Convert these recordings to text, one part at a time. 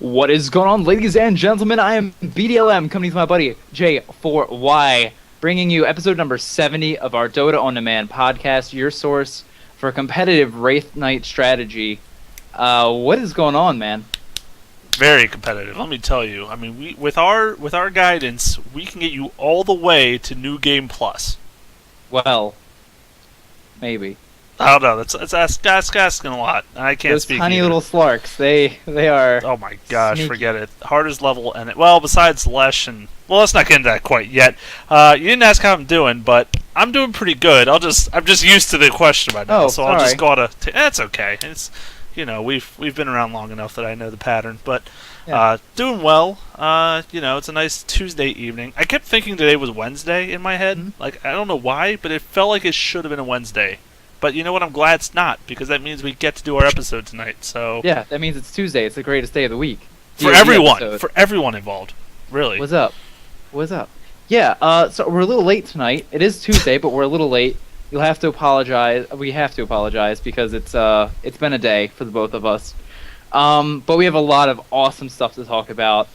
What is going on, ladies and gentlemen? I am BDLM, coming with my buddy J4Y, bringing you episode number 70 of our Dota On Demand podcast, your source for competitive Wraith Night strategy. What is going on, man? Very competitive, let me tell you. I mean, with our guidance, we can get you all the way to New Game Plus. Well, maybe. I don't know. That's asking a lot. I can't Those speak. tiny either. little Slarks, they are. Oh my gosh, sneaky. forget it. Hardest level, and well, besides Lesh and let's not get into that quite yet. You didn't ask how I'm doing, but I'm doing pretty good. I'm just used to the question by now, so I'll just go to. That's okay. It's we've been around long enough that I know the pattern, but doing well. It's a nice Tuesday evening. I kept thinking today was Wednesday in my head. Mm-hmm. Like I don't know why, but it felt like it should have been a Wednesday. But you know what? I'm glad it's not, because that means we get to do our episode tonight. So Yeah, that means it's Tuesday. It's the greatest day of the week. for everyone involved, really. What's up? Yeah, so we're a little late tonight. It is Tuesday, but we're a little late. You'll have to apologize. We have to apologize because it's been a day for the both of us. But we have a lot of awesome stuff to talk about.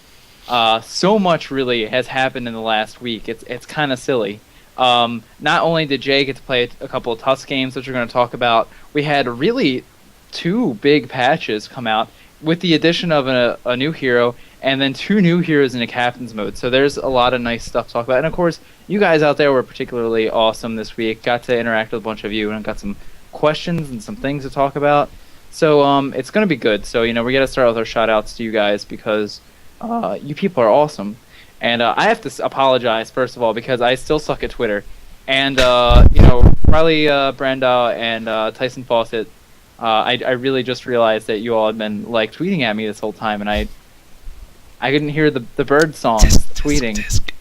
So much really has happened in the last week. It's kind of silly. Not only did Jay get to play a couple of Tusk games, which we're going to talk about, we had really two big patches come out with the addition of a new hero and then two new heroes in a captain's mode. So there's a lot of nice stuff to talk about. And of course, you guys out there were particularly awesome this week. Got to interact with a bunch of you and got some questions and some things to talk about. So it's going to be good. So, we got to start with our shout-outs to you guys because you people are awesome. And I have to apologize, first of all, because I still suck at Twitter. And, Riley Brandau and Tyson Fawcett, I really just realized that you all had been, tweeting at me this whole time, and I couldn't hear the bird songs tweeting.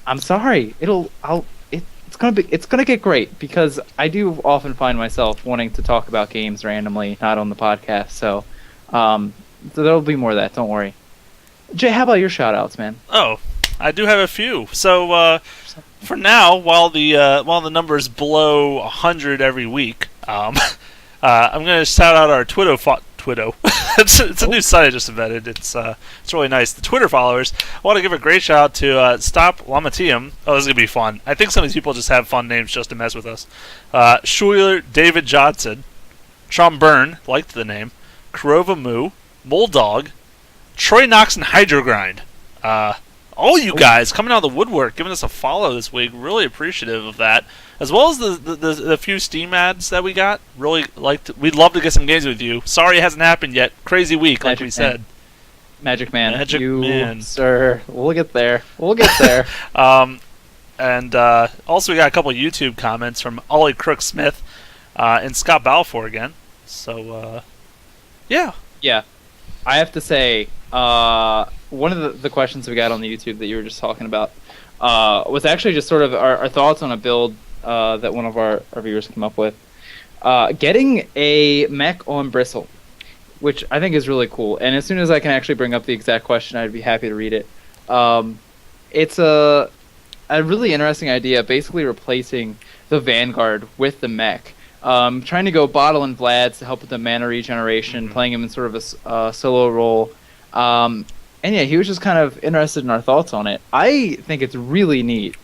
I'm sorry. It's gonna get great, because I do often find myself wanting to talk about games randomly, not on the podcast, so there'll be more of that, don't worry. Jay, how about your shout-outs, man? Oh, I do have a few. So for now, while the number is below 100 every week, I'm going to shout out our Twitter. It's a new site I just invented. It's really nice. The Twitter followers. I want to give a great shout out to Stop Lamatium. Oh, this is gonna be fun. I think some of these people just have fun names just to mess with us. Schuler David Johnson, Trombern, liked the name. Kurova Moo, Moldog, Troy Knox, and Hydrogrind. All you guys coming out of the woodwork, giving us a follow this week. Really appreciative of that. As well as the few Steam ads that we got. Really liked. We'd love to get some games with you. Sorry it hasn't happened yet. Crazy week, like we said. Magic Man. Magic Man. Sir. We'll get there. And also we got a couple of YouTube comments from Ollie Crook Smith and Scott Balfour again. So, yeah. Yeah. I have to say, one of the questions we got on the YouTube that you were just talking about was actually just sort of our thoughts on a build that one of our viewers came up with. Getting a Mech Bristle, which I think is really cool. And as soon as I can actually bring up the exact question, I'd be happy to read it. It's a really interesting idea, basically replacing the Vanguard with the Mech. Trying to go Bottle and Vlad's to help with the mana regeneration, playing him in sort of a solo role. And yeah, he was just kind of interested in our thoughts on it. I think it's really neat.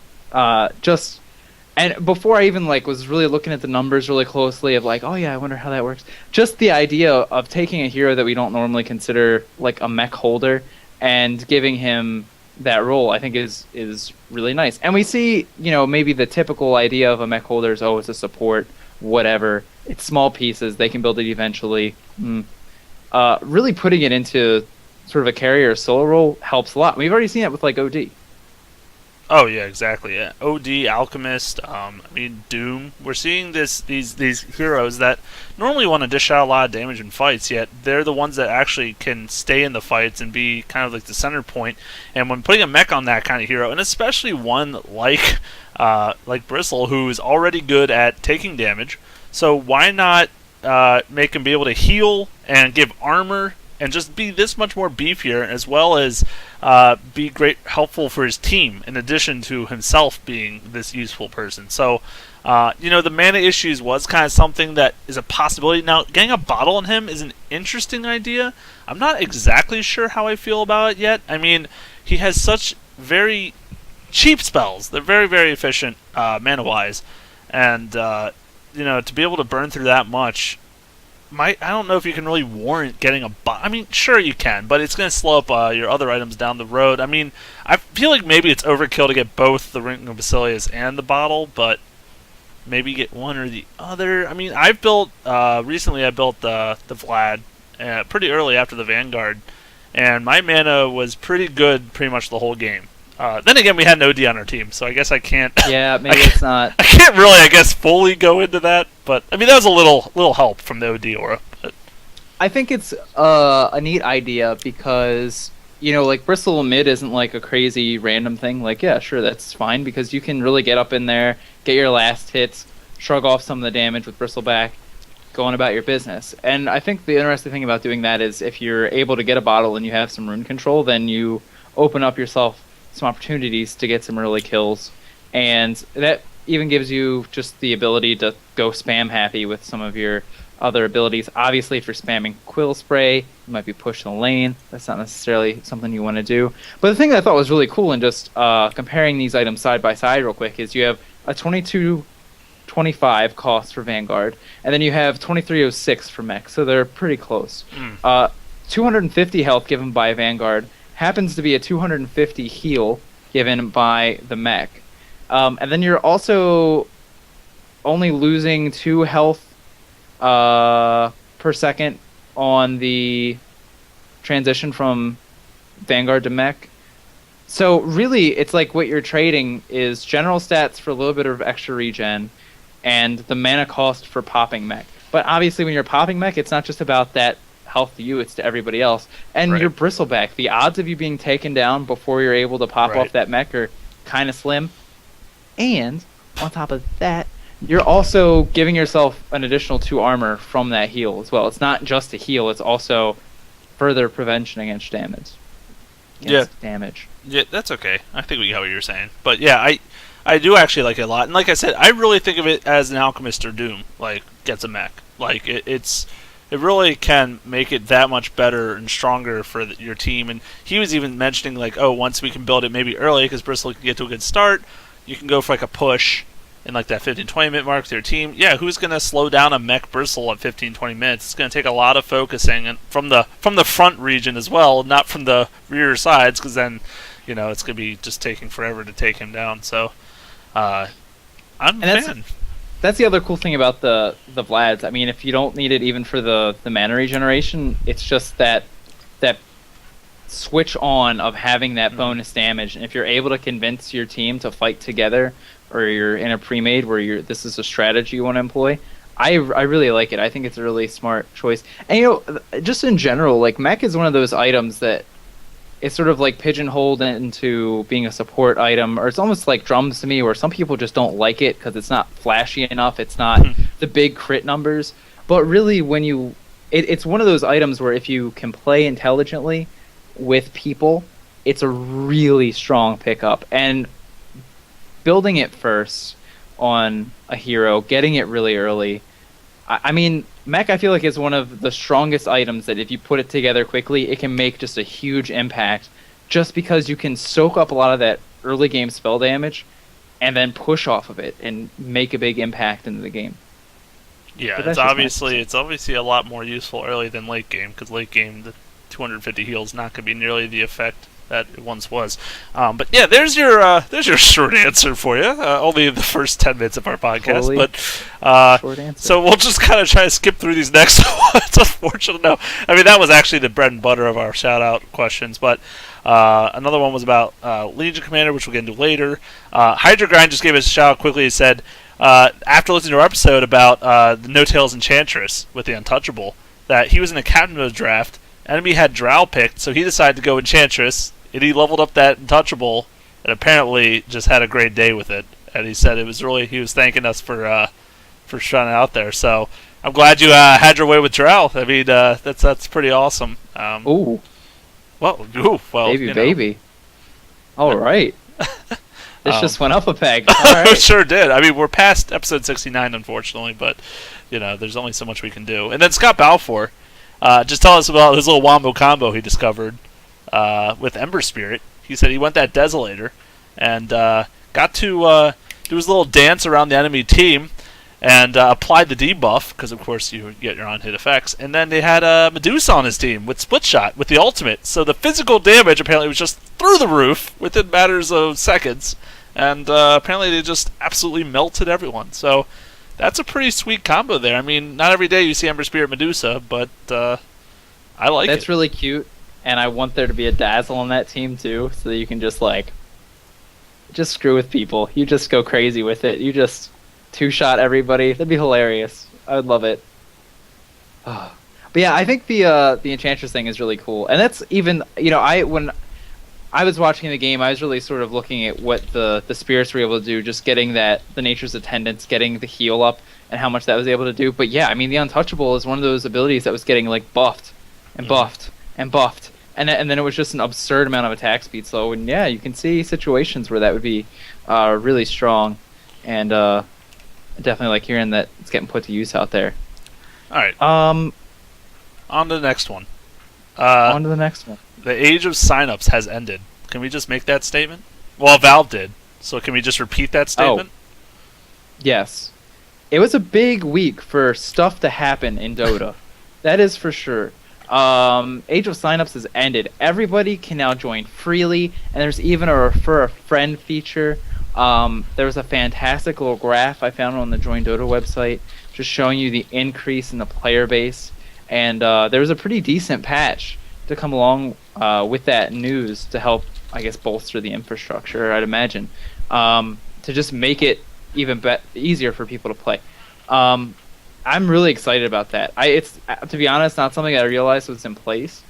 And before I even was really looking at the numbers really closely of oh yeah, I wonder how that works. Just the idea of taking a hero that we don't normally consider a mech holder and giving him that role, I think is really nice. And we see, maybe the typical idea of a mech holder is, it's a support, whatever. It's small pieces. They can build it eventually. Really putting it into sort of a carrier or solo role helps a lot. We've already seen it with OD. Oh yeah, exactly. Yeah. OD, Alchemist, Doom. We're seeing these heroes that normally want to dish out a lot of damage in fights, yet they're the ones that actually can stay in the fights and be kind of the center point. And when putting a mech on that kind of hero, and especially one like Bristle, who is already good at taking damage, so why not make him be able to heal and give armor and just be this much more beefier, as well as be helpful for his team, in addition to himself being this useful person. So The mana issues was kind of something that is a possibility. Now, getting a bottle on him is an interesting idea. I'm not exactly sure how I feel about it yet. I mean, he has such very cheap spells. They're very, very efficient mana-wise. And, to be able to burn through that much, I don't know if you can really warrant getting a bottle. I mean, sure you can, but it's going to slow up your other items down the road. I mean, I feel like maybe it's overkill to get both the Ring of Basilius and the bottle, but maybe get one or the other. I mean, I've built, recently I built the Vlad pretty early after the Vanguard, and my mana was pretty good pretty much the whole game. Then again, we had an OD on our team, so I guess I can't... Yeah, maybe it's not... I can't really, I guess, fully go into that, but, I mean, that was a little help from the OD aura. But. I think it's a neat idea because, like, Bristle mid isn't, like, a crazy random thing. Like, yeah, sure, that's fine, because you can really get up in there, get your last hits, shrug off some of the damage with Bristleback, go on about your business. And I think the interesting thing about doing that is if you're able to get a bottle and you have some rune control, then you open up yourself some opportunities to get some early kills, and that even gives you just the ability to go spam happy with some of your other abilities. Obviously, if you're spamming Quill Spray, you might be pushing the lane. That's not necessarily something you want to do. But the thing that I thought was really cool in just comparing these items side by side real quick is you have a 2225 cost for Vanguard, and then you have 2306 for Mech, so they're pretty close. 250 health given by Vanguard happens to be a 250 heal given by the Mech. And then you're also only losing 2 health per second on the transition from Vanguard to Mech. So really, it's like what you're trading is general stats for a little bit of extra regen and the mana cost for popping Mech. But obviously when you're popping Mech, it's not just about that health to you, it's to everybody else. And right. Your Bristleback, the odds of you being taken down before you're able to pop off that Mech are kind of slim. And on top of that, you're also giving yourself an additional 2 armor from that heal as well. It's not just a heal, it's also further prevention against damage. Damage. Yeah, that's okay. I think we got what you're saying. But yeah, I do actually like it a lot. And like I said, I really think of it as an Alchemist or Doom, like, gets a Mech. Like, it really can make it that much better and stronger for your team. And he was even mentioning, like, once we can build it maybe early, because Bristle can get to a good start, you can go for, like, a push in, like, that 15-20 minute mark with your team. Yeah, who's going to slow down a Mech Bristle at 15-20 minutes? It's going to take a lot of focusing and from the front region as well, not from the rear sides, because then, it's going to be just taking forever to take him down. So, I'm a fan. That's the other cool thing about the Vlads. I mean, if you don't need it even for the mana regeneration, it's just that switch on of having that bonus damage. And if you're able to convince your team to fight together, or you're in a pre-made where this is a strategy you want to employ, I really like it. I think it's a really smart choice. And just in general, like, Mech is one of those items that it's sort of like pigeonholed into being a support item, or it's almost like drums to me, where some people just don't like it because it's not flashy enough, it's not the big crit numbers. But really, it's one of those items where if you can play intelligently with people, it's a really strong pickup. And building it first on a hero, getting it really early, I mean, Mech, I feel like, is one of the strongest items that if you put it together quickly, it can make just a huge impact, just because you can soak up a lot of that early game spell damage and then push off of it and make a big impact into the game. Yeah, it's obviously a lot more useful early than late game, because late game the 250 heal is not going to be nearly the effect that it once was. But yeah, there's your short answer for you. Only the first 10 minutes of our podcast, Totally. But Short answer. so we'll just kind of try to skip through these next ones. Unfortunately, no. I mean, that was actually the bread and butter of our shout out questions. But another one was about Legion Commander, which we'll get into later. Hydra Grind just gave us a shout out quickly. He said, after listening to our episode about the No Tails Enchantress with the Untouchable, that he was in a captain mode draft. Enemy had Drow picked, so he decided to go Enchantress, and he leveled up that Untouchable, and apparently just had a great day with it. And he said he was thanking us for shouting out there. So I'm glad you had your way with Drow. I mean, that's pretty awesome. Well, baby. All right. This just went up a peg. All right. It sure did. I mean, we're past episode 69, unfortunately, but there's only so much we can do. And then Scott Balfour, just tell us about his little wombo combo he discovered with Ember Spirit. He said he went that Desolator and got to do his little dance around the enemy team and applied the debuff, because of course you get your on-hit effects. And then they had Medusa on his team with Split Shot with the ultimate. So the physical damage apparently was just through the roof within matters of seconds. And apparently they just absolutely melted everyone. So that's a pretty sweet combo there. I mean, not every day you see Ember Spirit Medusa, but I like it. That's really cute, and I want there to be a Dazzle on that team too, so that you can just screw with people. You just go crazy with it. You just two-shot everybody. That'd be hilarious. I would love it. But yeah, I think the Enchantress thing is really cool, and that's even when I was watching the game, I was really sort of looking at what the spirits were able to do, just getting the Nature's Attendants, getting the heal up, and how much that was able to do. But yeah, I mean, the Untouchable is one of those abilities that was getting buffed and buffed and buffed, and then it was just an absurd amount of attack speed. So and yeah, you can see situations where that would be really strong, and definitely like hearing that it's getting put to use out there. All right. On to the next one. On to the next one. The age of signups has ended. Can we just make that statement? Well, Valve did. So can we just repeat that statement? Yes. It was a big week for stuff to happen in Dota. That is for sure. Age of signups has ended. Everybody can now join freely, and there's even a refer a friend feature. There was a fantastic little graph I found on the Join Dota website, just showing you the increase in the player base, and there was a pretty decent patch to come along with that news to help, I guess, bolster the infrastructure, I'd imagine, to just make it even easier for people to play. I'm really excited about that. It's to be honest, not something I realized was in place,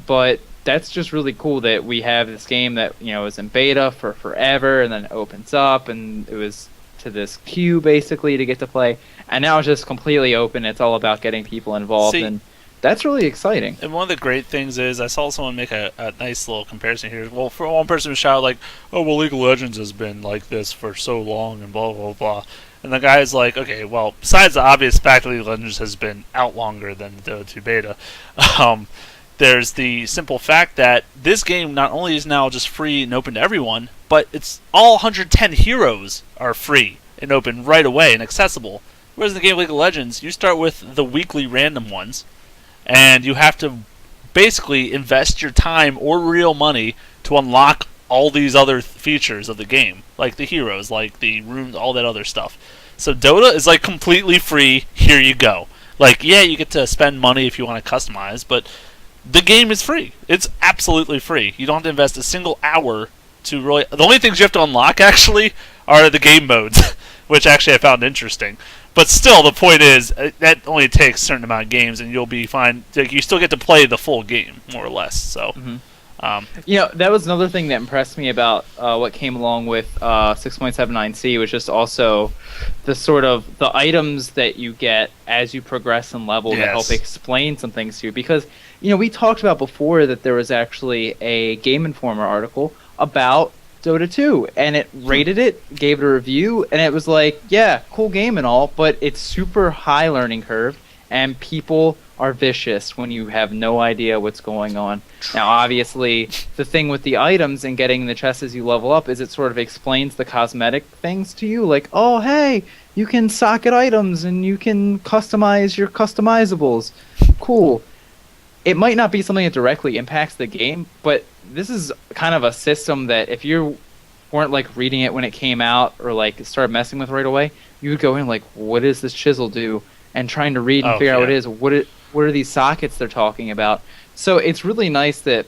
but that's just really cool that we have this game that was in beta for forever, and then it opens up, and it was to this queue basically to get to play, and now it's just completely open. It's all about getting people involved, and that's really exciting. And one of the great things is I saw someone make a nice little comparison here. Well, for one person who shouted like, "Oh, well, League of Legends has been like this for so long," and blah blah blah. And the guy's like, okay, well, besides the obvious fact that League of Legends has been out longer than the Dota 2 beta, there's the simple fact that this game not only is now just free and open to everyone, but it's all 110 heroes are free and open right away and accessible. Whereas in the game of League of Legends, you start with the weekly random ones, and you have to basically invest your time or real money to unlock all these other features of the game, like the heroes, like the runes, all that other stuff. So Dota is completely free. Here you go. Yeah, you get to spend money if you want to customize, but the game is free. It's absolutely free. You don't have to invest a single hour to really. The only things you have to unlock actually are the game modes, which actually I found interesting. But still, the point is that only takes a certain amount of games, and you'll be fine. You still get to play the full game, more or less. So. Mm-hmm. That was another thing that impressed me about what came along with 6.79C, was just also the sort of the items that you get as you progress in level that help explain some things to you. Because, we talked about before that there was actually a Game Informer article about Dota 2, and it rated it, gave it a review, and it was like, yeah, cool game and all, but it's super high learning curve, and people are vicious when you have no idea what's going on. Now, obviously, the thing with the items and getting the chests as you level up is it sort of explains the cosmetic things to you, like, oh, hey, you can socket items and you can customize your customizables. Cool. It might not be something that directly impacts the game, but this is kind of a system that if you weren't reading it when it came out or started messing with right away, you would go in what does this chisel do? And trying to read and figure out what it is. What are these sockets they're talking about? So it's really nice that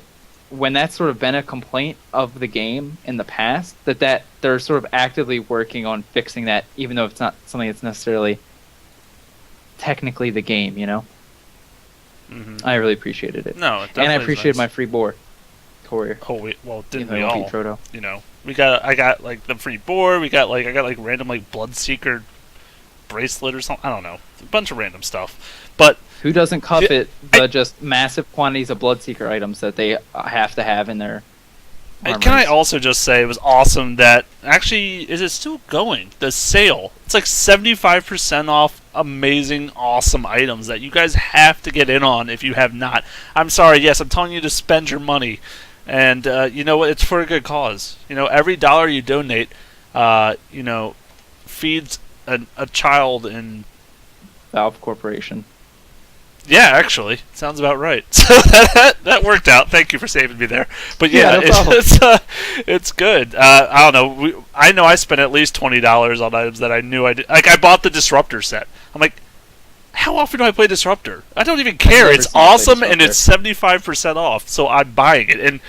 when that's sort of been a complaint of the game in the past, that they're sort of actively working on fixing that, even though it's not something that's necessarily technically the game, Mm-hmm. I really appreciated it. No, it definitely and I appreciated nice. my free boar, Courier. Oh, didn't we all? I got the free boar. I got random Bloodseeker bracelet or something. I don't know, a bunch of random stuff. But who doesn't covet the just massive quantities of Bloodseeker items that they have to have in their And can I armories. also just say it was awesome that actually is it still going? The sale. It's like 75% off amazing awesome items that you guys have to get in on if you have not. I'm sorry, yes, I'm telling you to spend your money. And you know what? It's for a good cause. You know, every dollar you donate you know, feeds a child in Valve Corporation. Yeah, actually, sounds about right. So that worked out. Thank you for saving me there. But yeah, Yeah, no problem. it's good. I don't know. I know I spent at least $20 on items that I knew I did. Like I bought the Disruptor set. I'm like, how often do I play Disruptor? I don't even care. never It's seen you play awesome and Disruptor. it's 75% off. So I'm buying it. And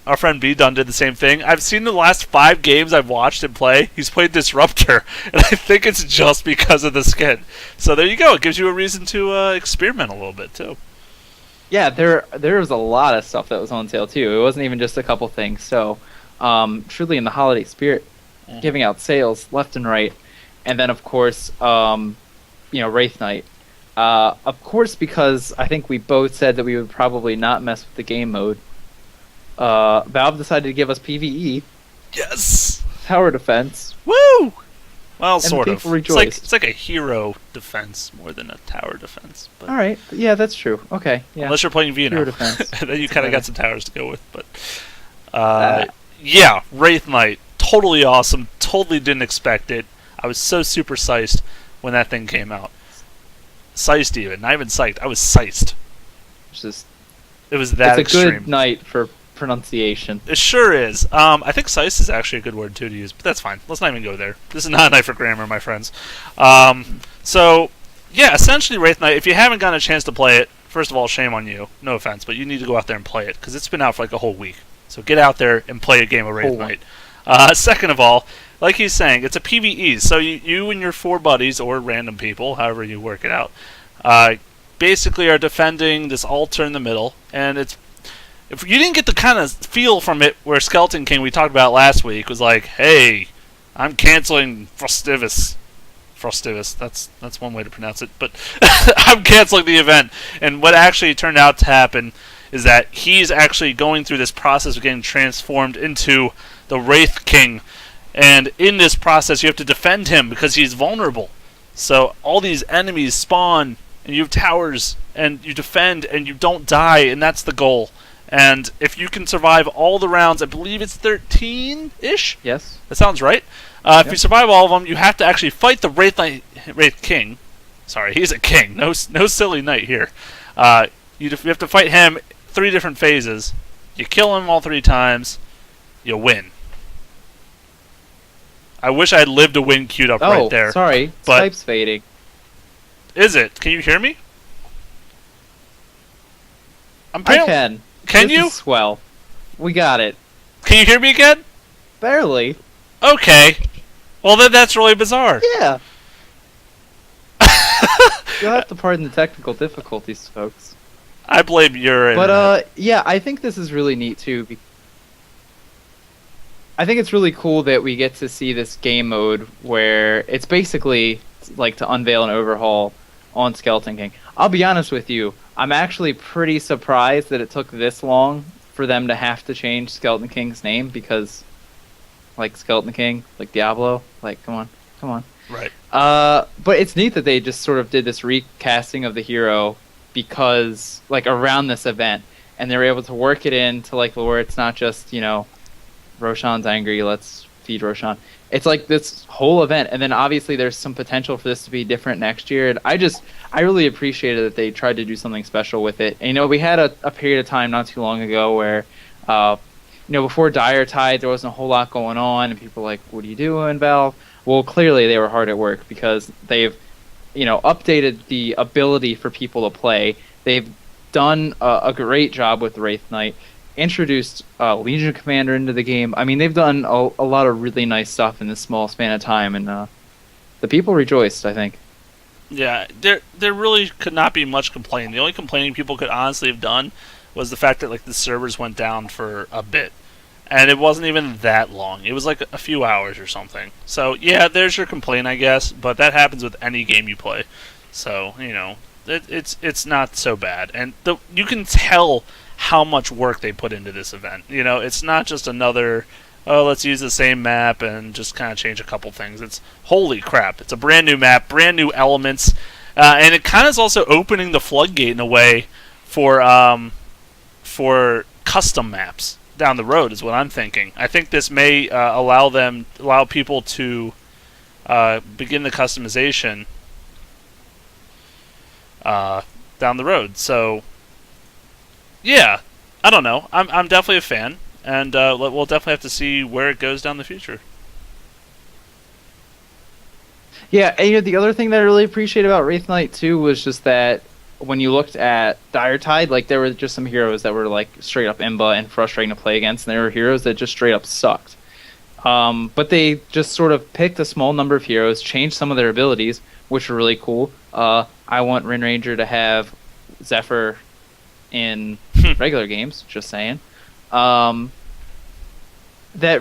our friend B Dunn did the same thing. I've seen the last 5 games I've watched him play. He's played Disruptor, and I think it's just because of the skin. So there you go. It gives you a reason to experiment a little bit too. Yeah, there was a lot of stuff that was on sale too. It wasn't even just a couple things. So, truly in the holiday spirit, giving out sales left and right, and then of course, Wraith Night. Of course, because I think we both said that we would probably not mess with the game mode. Valve decided to give us PvE, Yes. tower defense. Woo. Well, sort of. people rejoiced. It's like a hero defense more than a tower defense. But All right, yeah, that's true. Okay, yeah. unless you're playing Hero Vino, defense. then you kind of better. got some towers to go with. But Uh, yeah, Wraith Night, totally awesome. Totally didn't expect it. I was so super psyched when that thing came out. Psyched even, not even psyched. I was psyched. It's just It was that it's a extreme. good night for pronunciation. It sure is. I think psyched is actually a good word too to use, but that's fine. Let's not even go there. This is not a night for grammar, my friends. So yeah, essentially Wraith Night. If you haven't gotten a chance to play it, first of all, shame on you. No offense, but you need to go out there and play it because it's been out for like a whole week. So get out there and play a game of Wraith Whole Night. Second of all, like he's saying, it's a PvE. So you and your 4 buddies or random people, however you work it out, basically are defending this altar in the middle, and it's. If you didn't get the kind of feel from it where Skeleton King we talked about last week was like, "Hey, I'm canceling Frostivus." Frostivus, that's one way to pronounce it, but I'm canceling the event. And what actually turned out to happen is that he's actually going through this process of getting transformed into the Wraith King. And in this process, you have to defend him because he's vulnerable. So all these enemies spawn, and you have towers, and you defend, and you don't die, and that's the goal. And if you can survive all the rounds, I believe it's 13-ish? Yes. That sounds right. If you survive all of them, you have to actually fight the Wraith King. Sorry, he's a king. No silly knight here. You have to fight him 3 different phases. You kill him all 3 times, you win. I wish I had lived a win queued up right there. Sorry, But- Skype's fading. Is it? Can you hear me? I Apparently- can. Can This you? is swell. We got it. Can you hear me again? Barely. Okay. Well, then that's really bizarre. Yeah. You'll have to pardon the technical difficulties, folks. I blame your internet. But yeah, I think this is really neat too. I think it's really cool that we get to see this game mode where it's basically like to unveil an overhaul on Skeleton King. I'll be honest with you, I'm actually pretty surprised that it took this long for them to have to change Skeleton King's name because, like Skeleton King, like Diablo, like come on. Right. But it's neat that they just sort of did this recasting of the hero because, like, around this event, and they were able to work it into like where it's not just Roshan's angry, let's feed Roshan. It's like this whole event, and then obviously there's some potential for this to be different next year. And I really appreciated that they tried to do something special with it. And, we had a period of time not too long ago where, before Dire Tide, there wasn't a whole lot going on, and people were like, "What are you doing, Valve?" Well, clearly they were hard at work because they've, updated the ability for people to play. They've done a great job with Wraith Night. Introduced Legion Commander into the game. I mean, they've done a lot of really nice stuff in this small span of time, and the people rejoiced, I think. Yeah, there really could not be much complaining. The only complaining people could honestly have done was the fact that like the servers went down for a bit. And it wasn't even that long. It was like a few hours or something. So, yeah, there's your complaint, I guess. But that happens with any game you play. So, it's not so bad. And you can tell how much work they put into this event. You know, it's not just another, oh, let's use the same map and just kind of change a couple things. It's, holy crap, it's a brand new map, brand new elements, and it kind of is also opening the floodgate in a way for custom maps down the road is what I'm thinking. I think this may allow people to begin the customization down the road. So, yeah, I don't know. I'm definitely a fan, and we'll definitely have to see where it goes down the future. Yeah, and the other thing that I really appreciate about Wraith Night too was just that when you looked at Dire Tide, like there were just some heroes that were like straight up Ember and frustrating to play against, and there were heroes that just straight up sucked. But they just sort of picked a small number of heroes, changed some of their abilities, which were really cool. I want Rin Ranger to have Zephyr in regular games, just saying. That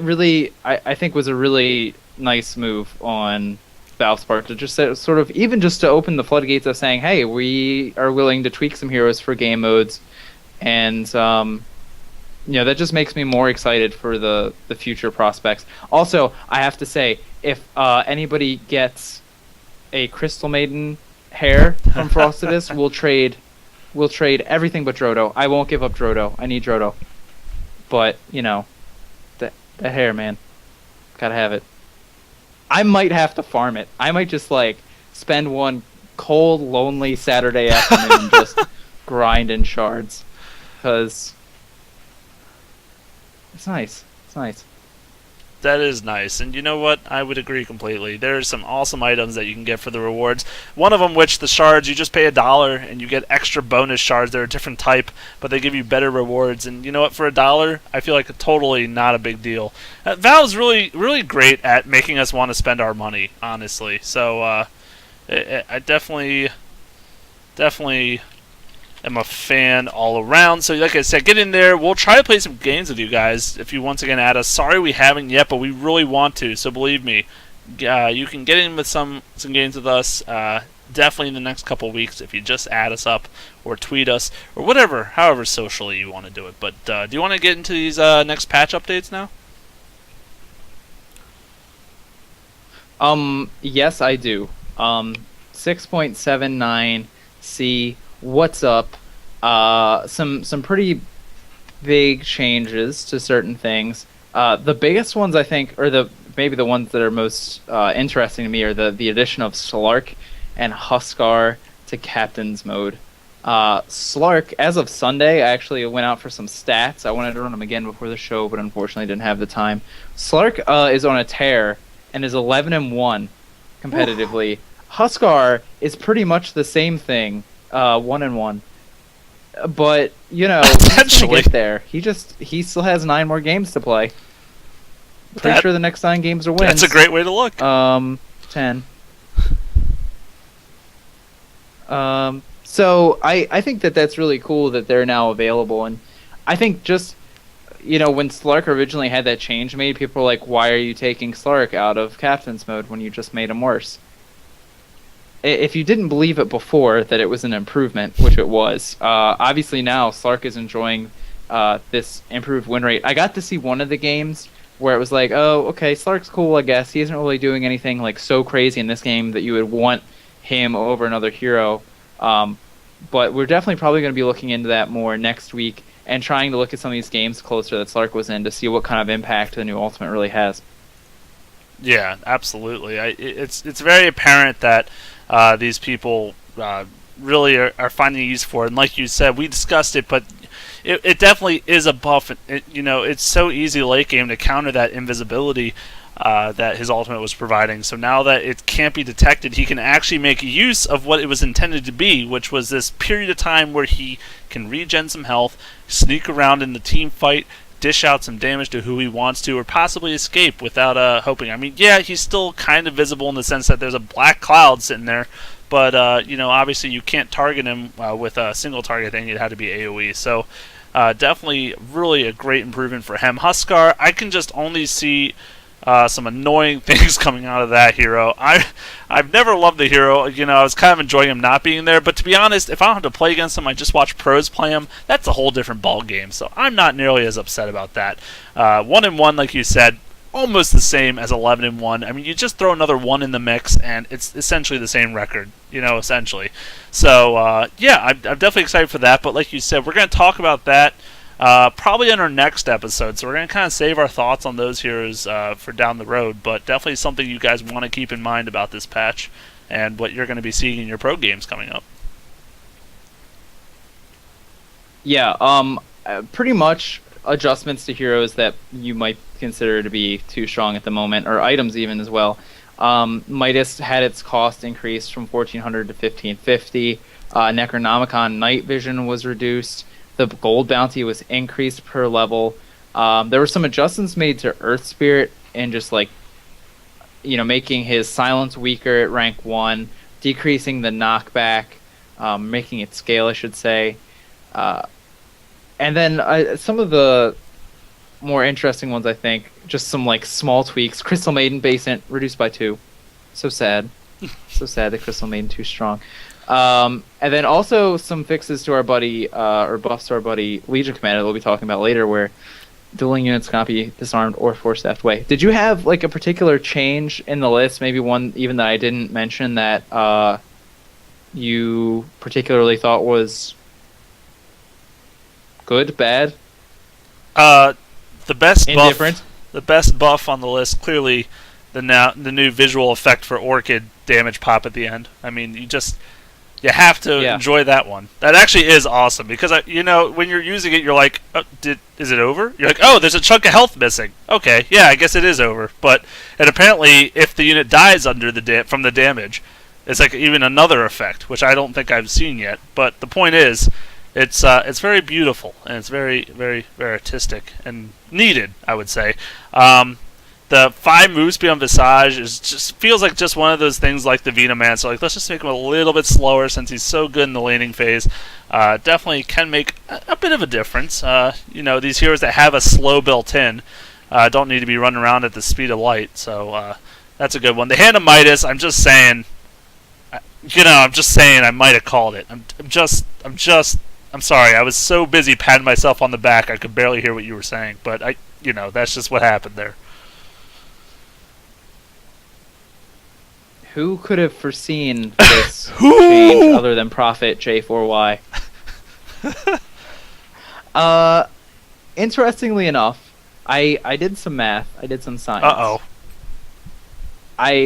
really, I think, was a really nice move on Valve's part to just sort of, even just to open the floodgates of saying, hey, we are willing to tweak some heroes for game modes, and that just makes me more excited for the future prospects. Also, I have to say, if anybody gets a Crystal Maiden hair from Frostidus, we'll trade everything but Drodo. I won't give up Drodo. I need Drodo. But, that hair, man. Gotta have it. I might have to farm it. I might just, spend one cold, lonely Saturday afternoon and just grind in shards. Because it's nice. It's nice. That is nice, and you know what? I would agree completely. There's some awesome items that you can get for the rewards. One of them, which the shards, you just pay $1 and you get extra bonus shards. They're a different type, but they give you better rewards. And you know what? For $1, I feel like totally not a big deal. Valve's really, really great at making us want to spend our money, honestly. So I definitely am a fan all around. So like I said, get in there. We'll try to play some games with you guys if you once again add us. Sorry we haven't yet, but we really want to. So believe me, you can get in with some games with us definitely in the next couple of weeks if you just add us up or tweet us or whatever, however socially you want to do it. But do you want to get into these next patch updates now? Yes, I do. 6.79C. What's up? Some pretty big changes to certain things. The biggest ones, I think, or maybe the ones that are most interesting to me, are the addition of Slark and Huskar to Captain's mode. Slark, as of Sunday, I actually went out for some stats. I wanted to run them again before the show, but unfortunately didn't have the time. Slark is on a tear and is 11-1 competitively. Huskar is pretty much the same thing. 1-1, but he's gonna get there. He still has 9 more games to play. Pretty sure the next 9 games are wins. That's a great way to look. 10. So I think that's really cool that they're now available, and I think just when Slark originally had that change made, people were like, why are you taking Slark out of Captain's mode when you just made him worse? If you didn't believe it before that it was an improvement, which it was, obviously now Slark is enjoying this improved win rate. I got to see one of the games where it was like, oh, okay, Slark's cool, I guess. He isn't really doing anything so crazy in this game that you would want him over another hero. But we're definitely probably going to be looking into that more next week and trying to look at some of these games closer that Slark was in to see what kind of impact the new Ultimate really has. Yeah, absolutely. It's very apparent that these people really are finding use for it. And like you said, we discussed it, but it definitely is a buff. It's so easy late game to counter that invisibility that his ultimate was providing. So now that it can't be detected, he can actually make use of what it was intended to be, which was this period of time where he can regen some health, sneak around in the team fight, dish out some damage to who he wants to, or possibly escape without hoping. I mean, yeah, he's still kind of visible in the sense that there's a black cloud sitting there, but obviously you can't target him with a single target thing. It had to be AoE. So definitely really a great improvement for him. Huskar, I can just only see Some annoying things coming out of that hero. I've never loved the hero. You know, I was kind of enjoying him not being there. But to be honest, if I don't have to play against him, I just watch pros play him. That's a whole different ball game. So I'm not nearly as upset about that. 1-1, like you said, almost the same as 11-1. I mean, you just throw another 1 in the mix, and it's essentially the same record. You know, essentially. So yeah, I'm definitely excited for that. But like you said, we're going to talk about that. Probably in our next episode, so we're going to kind of save our thoughts on those heroes for down the road, but definitely something you guys want to keep in mind about this patch and what you're going to be seeing in your pro games coming up. Yeah, pretty much adjustments to heroes that you might consider to be too strong at the moment, or items even as well. Midas had its cost increased from 1400 to 1550. Necronomicon Night Vision was reduced. The gold bounty was increased per level. There were some adjustments made to Earth Spirit and just like, you know, making his silence weaker at rank 1, decreasing the knockback, making it scale, I should say. And then some of the more interesting ones, I think, just some like small tweaks. Crystal Maiden Basement reduced by 2. So sad. So sad that Crystal Maiden too strong. And then also some fixes to our buddy, or buffs to our buddy Legion Commander that we'll be talking about later, where dueling units cannot be disarmed or force-staffed away. Did you have like a particular change in the list, maybe one even that I didn't mention, that you particularly thought was good, bad, The best indifferent? The best buff on the list, clearly the new visual effect for Orchid damage pop at the end. I mean, you have to enjoy that one. That actually is awesome because when you're using it, you're like, oh, is it over? You're like, oh, there's a chunk of health missing. Okay, yeah, I guess it is over. And apparently, if the unit dies from the damage, it's like even another effect, which I don't think I've seen yet. But the point is, it's very beautiful and it's very, very, very artistic and needed, I would say. The 5 move speed on Visage feels like just one of those things like the Venom-Man. So like, let's just make him a little bit slower since he's so good in the laning phase. Definitely can make a bit of a difference. These heroes that have a slow built-in don't need to be running around at the speed of light. So that's a good one. The Hand of Midas, I'm just saying I might have called it. I'm sorry. I was so busy patting myself on the back I could barely hear what you were saying. But that's just what happened there. Who could have foreseen this change other than Prophet J4Y? Interestingly enough, I did some math. I did some science. Uh-oh.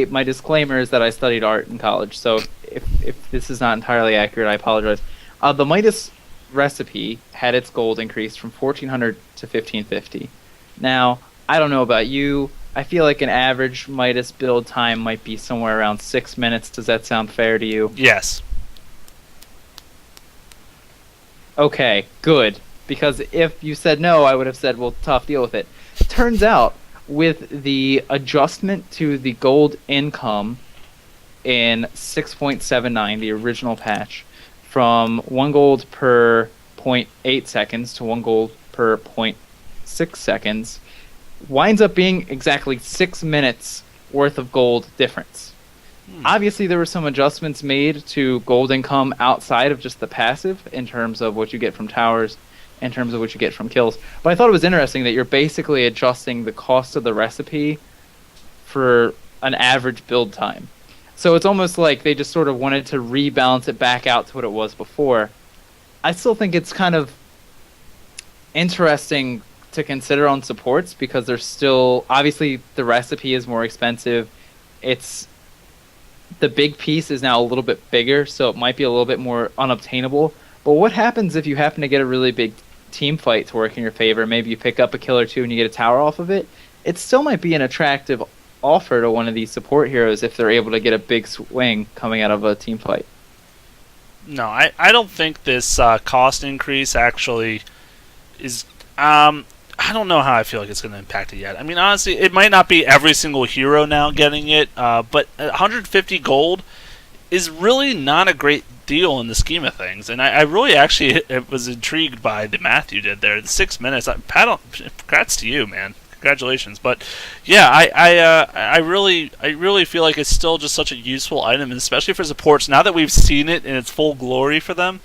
My disclaimer is that I studied art in college, so if this is not entirely accurate, I apologize. The Midas recipe had its gold increased from 1400 to 1550. Now, I don't know about you. I feel like an average Midas build time might be somewhere around 6 minutes. Does that sound fair to you? Yes. Okay, good. Because if you said no, I would have said, well, tough, deal with it. Turns out, with the adjustment to the gold income in 6.79, the original patch, from 1 gold per 0.8 seconds to 1 gold per 0.6 seconds, winds up being exactly 6 minutes worth of gold difference. Obviously, there were some adjustments made to gold income outside of just the passive in terms of what you get from towers, in terms of what you get from kills. But I thought it was interesting that you're basically adjusting the cost of the recipe for an average build time. So it's almost like they just sort of wanted to rebalance it back out to what it was before. I still think it's kind of interesting to consider on supports because there's still, obviously the recipe is more expensive. The big piece is now a little bit bigger, so it might be a little bit more unobtainable. But what happens if you happen to get a really big team fight to work in your favor? Maybe you pick up a kill or two and you get a tower off of it. It still might be an attractive offer to one of these support heroes if they're able to get a big swing coming out of a team fight. No, I don't think this cost increase actually is... I don't know how I feel like it's going to impact it yet. I mean, honestly, it might not be every single hero now getting it, but 150 gold is really not a great deal in the scheme of things. And I really actually was intrigued by the math you did there. The 6 minutes. Congrats to you, man. congratulations. But yeah, I really feel like it's still just such a useful item, and especially for supports. Now that we've seen it in its full glory for them,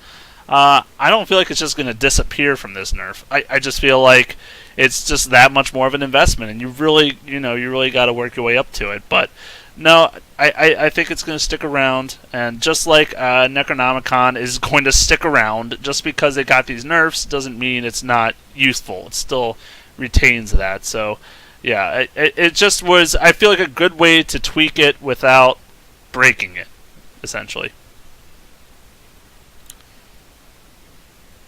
I don't feel like it's just going to disappear from this nerf. I just feel like it's just that much more of an investment, and you really got to work your way up to it. But no, I think it's going to stick around, and just like Necronomicon is going to stick around, just because it got these nerfs doesn't mean it's not useful. It still retains that. So yeah, it just was, I feel like, a good way to tweak it without breaking it, essentially.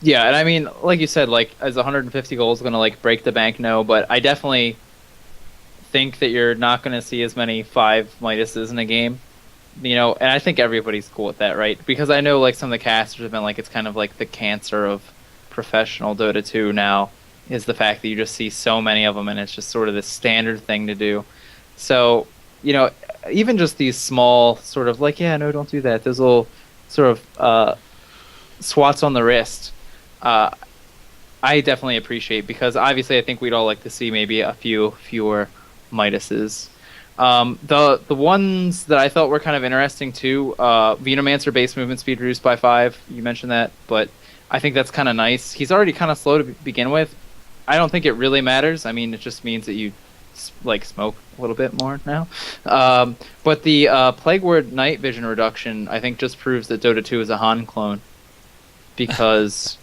Yeah, and I mean, like you said, like, is 150 goals going to, like, break the bank? No, but I definitely think that you're not going to see as many 5 Midases in a game, and I think everybody's cool with that, right? Because I know, like, some of the casters have been like, it's kind of like the cancer of professional Dota 2 now, is the fact that you just see so many of them, and it's just sort of the standard thing to do. So, even just these small sort of, like, yeah, no, don't do that, those little sort of swats on the wrist, I definitely appreciate, because obviously I think we'd all like to see maybe a few fewer Midases. The ones that I thought were kind of interesting too, Venomancer base movement speed reduced by 5. You mentioned that, but I think that's kind of nice. He's already kind of slow to begin with. I don't think it really matters. I mean, it just means that you smoke a little bit more now. But the Plague Ward night vision reduction, I think, just proves that Dota 2 is a Han clone, because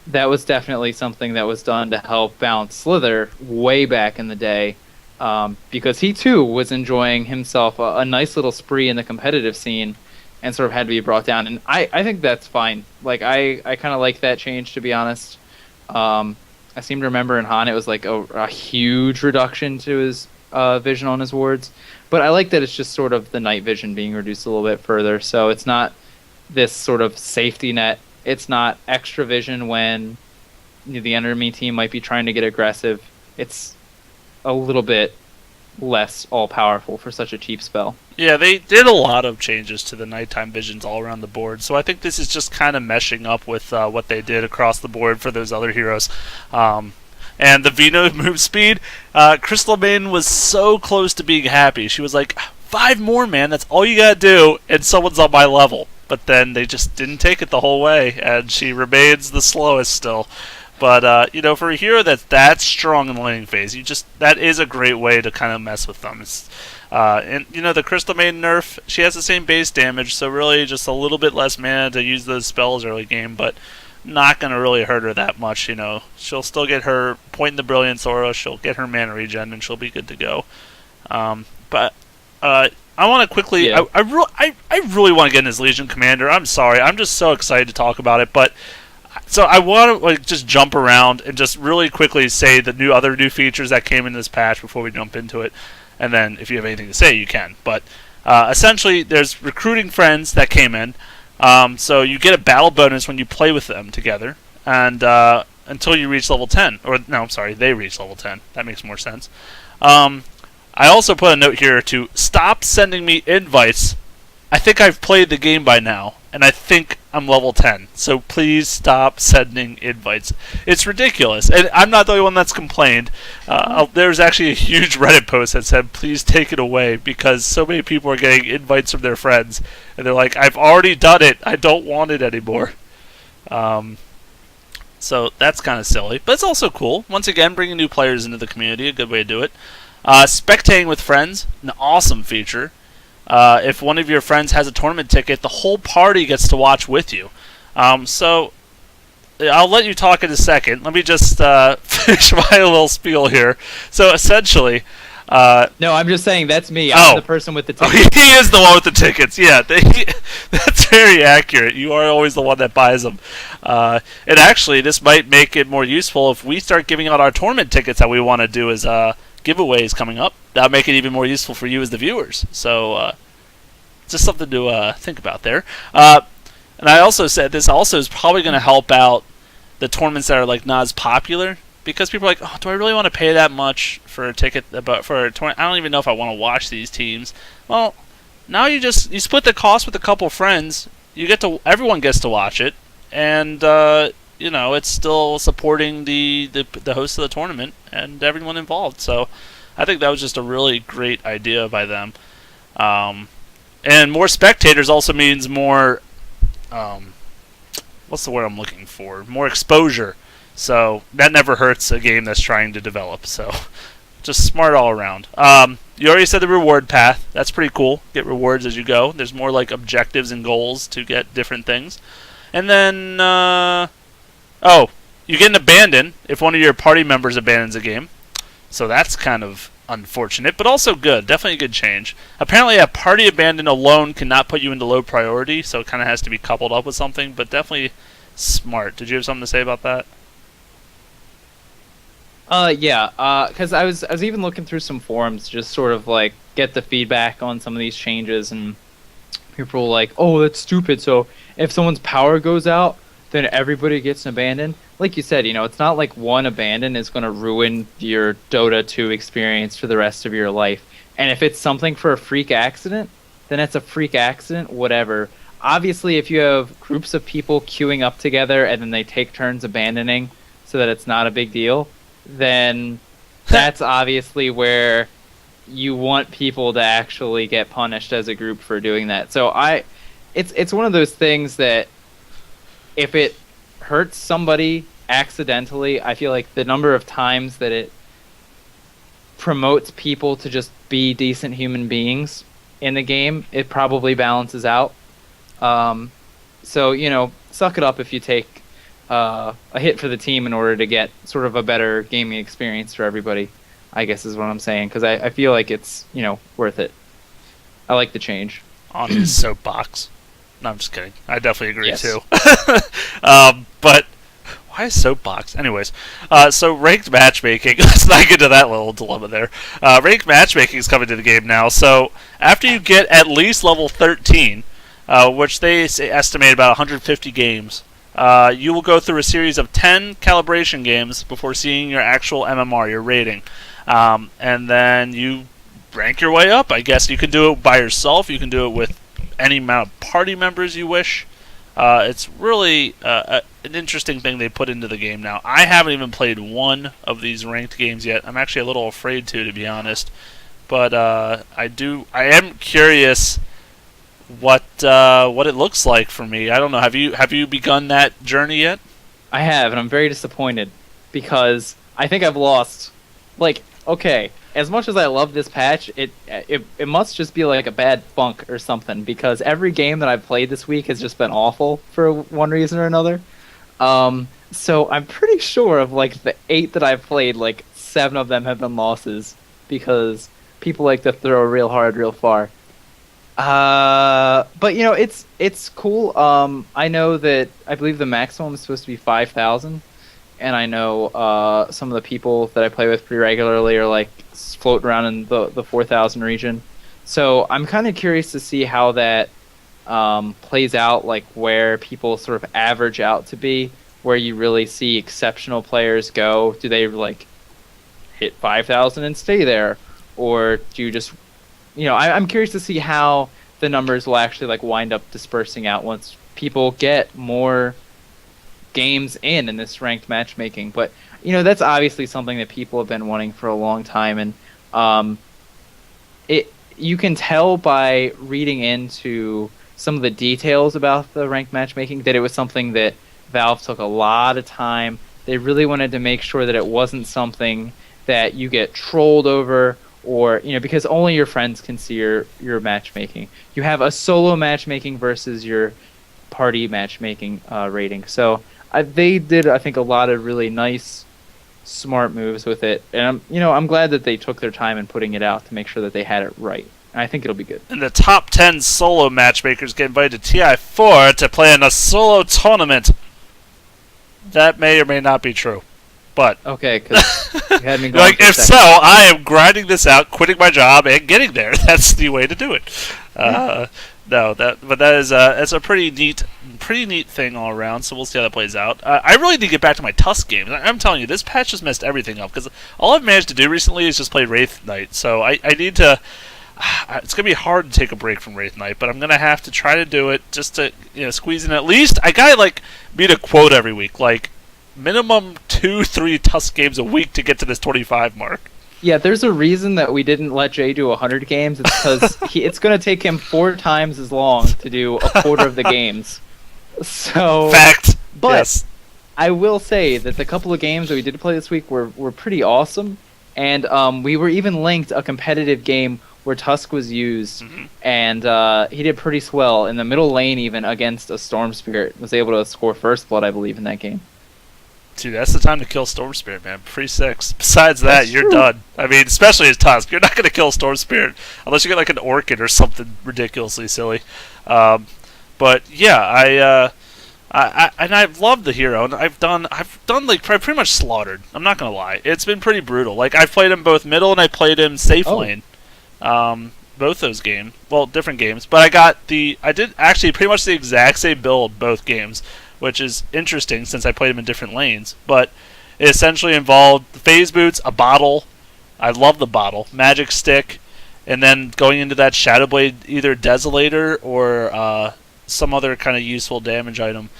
that was definitely something that was done to help balance Slither way back in the day, because he too was enjoying himself a nice little spree in the competitive scene and sort of had to be brought down. And I think that's fine. Like, I kind of like that change, to be honest. I seem to remember in Han it was like a huge reduction to his vision on his wards. But I like that it's just sort of the night vision being reduced a little bit further. So it's not this sort of safety net. It's not extra vision when the enemy team might be trying to get aggressive. It's a little bit less all-powerful for such a cheap spell. Yeah, they did a lot of changes to the nighttime visions all around the board, so I think this is just kind of meshing up with what they did across the board for those other heroes. And the Veno move speed, Crystal Maiden was so close to being happy. She was like, 5 more, man, that's all you gotta do, and someone's on my level. But then they just didn't take it the whole way, and she remains the slowest still. But, for a hero that's that strong in the laning phase, that is a great way to kind of mess with them. And the Crystal Maiden nerf, she has the same base damage, so really just a little bit less mana to use those spells early game, but not going to really hurt her that much, She'll still get her Point in the Brilliance aura, she'll get her mana regen, and she'll be good to go. I want to quickly... Yeah. I really want to get in his Legion Commander. I'm sorry. I'm just so excited to talk about it. But so I want to just jump around and just really quickly say the other new features that came in this patch before we jump into it. And then if you have anything to say, you can. But essentially, there's recruiting friends that came in. So you get a battle bonus when you play with them together. And until you reach level 10. Or, no, I'm sorry. They reach level 10. That makes more sense. I also put a note here to stop sending me invites. I think I've played the game by now, and I think I'm level 10. So please stop sending invites. It's ridiculous. And I'm not the only one that's complained. There's actually a huge Reddit post that said, please take it away, because so many people are getting invites from their friends. And they're like, I've already done it. I don't want it anymore. So that's kind of silly. But it's also cool. Once again, bringing new players into the community, a good way to do it. Spectating with friends, an awesome feature. If one of your friends has a tournament ticket, the whole party gets to watch with you. So I'll let you talk in a second. Let me just finish my little spiel here. So essentially... no, I'm just saying that's me. I'm the person with the tickets. He is the one with the tickets. Yeah, that's very accurate. You are always the one that buys them. And actually, this might make it more useful if we start giving out our tournament tickets that we want to do as giveaways coming up. That'll make it even more useful for you as the viewers. So, just something to think about there. And I also said this also is probably going to help out the tournaments that are not as popular, because people are like, oh, do I really want to pay that much for a ticket? For a tournament, I don't even know if I want to watch these teams. Well, now you split the cost with a couple friends. Everyone gets to watch it, and it's still supporting the host of the tournament and everyone involved. So I think that was just a really great idea by them. And more spectators also means more, what's the word I'm looking for? More exposure. So that never hurts a game that's trying to develop. So just smart all around. You already said the reward path. That's pretty cool. Get rewards as you go. There's more like objectives and goals to get different things. And then, you get an abandon if one of your party members abandons a game. So that's kind of unfortunate, but also good. Definitely a good change. Apparently a party abandon alone cannot put you into low priority, so it kind of has to be coupled up with something, but definitely smart. Did you have something to say about that? Because I was even looking through some forums, just sort of like get the feedback on some of these changes, and people were like, "Oh, that's stupid." So if someone's power goes out, then everybody gets an abandon. Like you said, it's not like one abandon is going to ruin your Dota 2 experience for the rest of your life. And if it's something for a freak accident, then it's a freak accident, whatever. Obviously, if you have groups of people queuing up together and then they take turns abandoning so that it's not a big deal, then that's obviously where you want people to actually get punished as a group for doing that. So it's one of those things that if it hurts somebody accidentally, I feel like the number of times that it promotes people to just be decent human beings in the game, it probably balances out. So, suck it up if you take a hit for the team in order to get sort of a better gaming experience for everybody, I guess is what I'm saying, because I feel like it's, worth it. I like the change. On his soapbox. No, I'm just kidding. I definitely agree, yes. too. But why is soapbox? Anyways, so ranked matchmaking. Let's not get into that little dilemma there. Ranked matchmaking is coming to the game now. So after you get at least level 13, which they estimate about 150 games, you will go through a series of 10 calibration games before seeing your actual MMR, your rating. And then you rank your way up. I guess you can do it by yourself. You can do it with any amount of party members you wish. It's really an interesting thing they put into the game now. I haven't even played one of these ranked games yet. I'm actually a little afraid to be honest. But I am curious what it looks like for me. I don't know. Have you begun that journey yet? I have, and I'm very disappointed because I think I've lost. Okay, as much as I love this patch, it must just be like a bad funk or something, because every game that I've played this week has just been awful for one reason or another. So I'm pretty sure of the 8 that I've played, 7 of them have been losses because people like to throw real hard, real far. But it's cool. I know that I believe the maximum is supposed to be 5,000. And I know some of the people that I play with pretty regularly are floating around in the 4,000 region. So I'm kind of curious to see how that plays out, where people sort of average out to be, where you really see exceptional players go. Do they hit 5,000 and stay there, or do you just, I'm curious to see how the numbers will actually wind up dispersing out once people get more games in this ranked matchmaking. But that's obviously something that people have been wanting for a long time, and you can tell by reading into some of the details about the ranked matchmaking that it was something that Valve took a lot of time. They really wanted to make sure that it wasn't something that you get trolled over, or because only your friends can see your matchmaking. You have a solo matchmaking versus your party matchmaking rating. So they did, I think, a lot of really nice, smart moves with it, and I'm glad that they took their time in putting it out to make sure that they had it right. And I think it'll be good. And the top 10 solo matchmakers get invited to TI4 to play in a solo tournament. That may or may not be true, but okay, because you had me going. If so, I am grinding this out, quitting my job, and getting there. That's the way to do it. That is it's a pretty neat thing all around. So we'll see how that plays out. I really need to get back to my Tusk games. I'm telling you, this patch just messed everything up because all I've managed to do recently is just play Wraith Night. So I need to it's gonna be hard to take a break from Wraith Night, but I'm gonna have to try to do it just to squeeze in at least. I gotta meet a quote every week, like minimum 2-3 Tusk games a week to get to this 25 mark. Yeah, there's a reason that we didn't let Jay do 100 games. It's because it's going to take him 4 times as long to do a quarter of the games. So, fact. But yes. I will say that the couple of games that we did play this week were pretty awesome, and we were even linked a competitive game where Tusk was used, and he did pretty swell in the middle lane, even against a Storm Spirit. Was able to score first blood, I believe, in that game. Dude, that's the time to kill Storm Spirit, man. Pre-6. Besides that, That's you're true. done. I mean, especially as Tusk. You're not going to kill Storm Spirit unless you get like an Orchid or something ridiculously silly. But yeah, I've loved the hero, and I've done like pretty much slaughtered. I'm not going to lie. It's been pretty brutal. Like I've played him both middle and I played him safe lane. Both those games. Well, different games. But I did actually pretty much the exact same build both games, which is interesting since I played him in different lanes. But it essentially involved phase boots, a bottle. I love the bottle. Magic stick. And then going into that Shadow Blade, either Desolator or some other kind of useful damage item.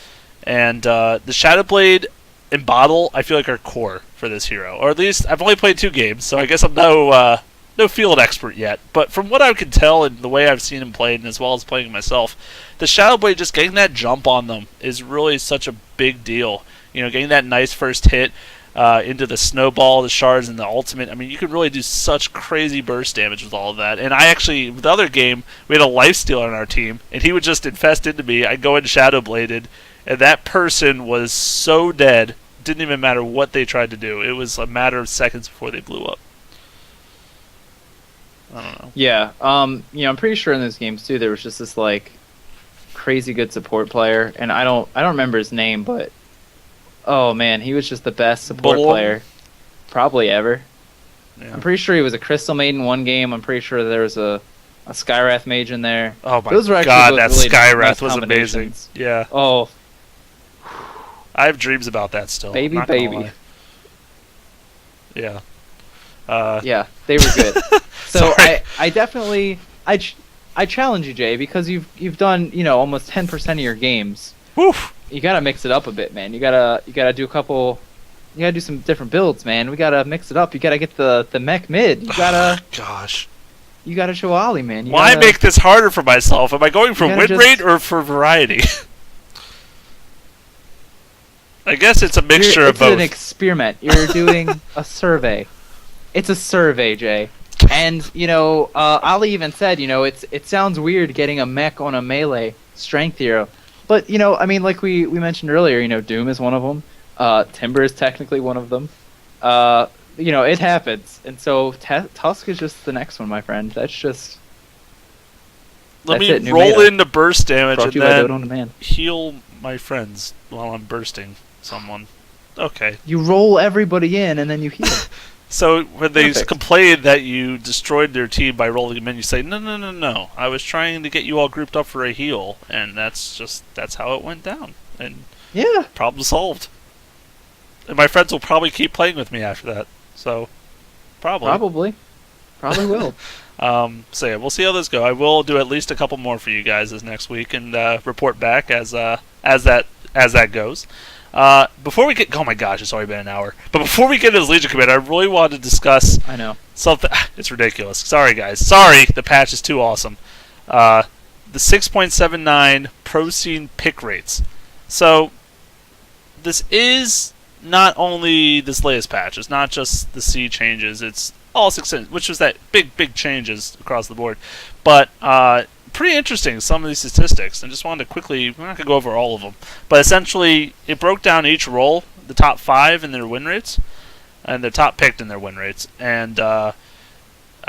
And the Shadow Blade and bottle, I feel like, are core for this hero. Or at least, I've only played 2 games, so I guess I'm no field expert yet. But from what I can tell and the way I've seen him played, and as well as playing myself, the Shadow Blade, just getting that jump on them is really such a big deal. Getting that nice first hit into the snowball, the shards, and the ultimate. I mean, you could really do such crazy burst damage with all of that. And I actually, with the other game, we had a lifestealer on our team, and he would just infest into me. I'd go into Shadow Bladed, and that person was so dead, didn't even matter what they tried to do. It was a matter of seconds before they blew up. I don't know. Yeah, I'm pretty sure in those games too there was just this like crazy good support player, and I don't remember his name, but oh man, he was just the best support player probably ever. Yeah. I'm pretty sure he was a Crystal Maiden one game. I'm pretty sure there was a Skywrath Mage in there. Oh my those were actually god, that really Skywrath nice was amazing. Yeah. Oh, I have dreams about that still. baby. Yeah. Yeah, they were good. So Sorry. I definitely I challenge you, Jay, because you've done almost 10% of your games. Woof. You gotta mix it up a bit, man. You gotta do a couple. You gotta do some different builds, man. We gotta mix it up. You gotta get the mech mid. You gotta. Gosh. You gotta show Ollie, man. Why make this harder for myself? Am I going for win rate or for variety? I guess it's a mixture of both. It's an experiment. You're doing a survey. It's a survey, Jay. And Ali even said, it sounds weird getting a mech on a melee strength hero, but I mean, like we mentioned earlier, Doom is one of them. Timber is technically one of them. It happens, and so Tusk is just the next one, my friend. That's just. Let me roll into burst damage and then heal my friends while I'm bursting someone. Okay. You roll everybody in and then you heal. So when they complain that you destroyed their team by rolling them in, you say, no. I was trying to get you all grouped up for a heal, and that's how it went down. And yeah, problem solved. And my friends will probably keep playing with me after that. So probably will. So yeah, we'll see how this goes. I will do at least a couple more for you guys this next week and report back as that goes. Before we get, oh my gosh, it's already been an hour. But before we get into this Legion commit, I really wanted to discuss. I know something. It's ridiculous. Sorry guys. Sorry, the patch is too awesome. The 6.79 pro scene pick rates. So this is not only this latest patch. It's not just the C changes. It's all 6, which was that big changes across the board. But pretty interesting, some of these statistics. I just wanted to quickly, we're not going to go over all of them, but essentially it broke down each role, the top 5 in their win rates, and the top picked in their win rates. And I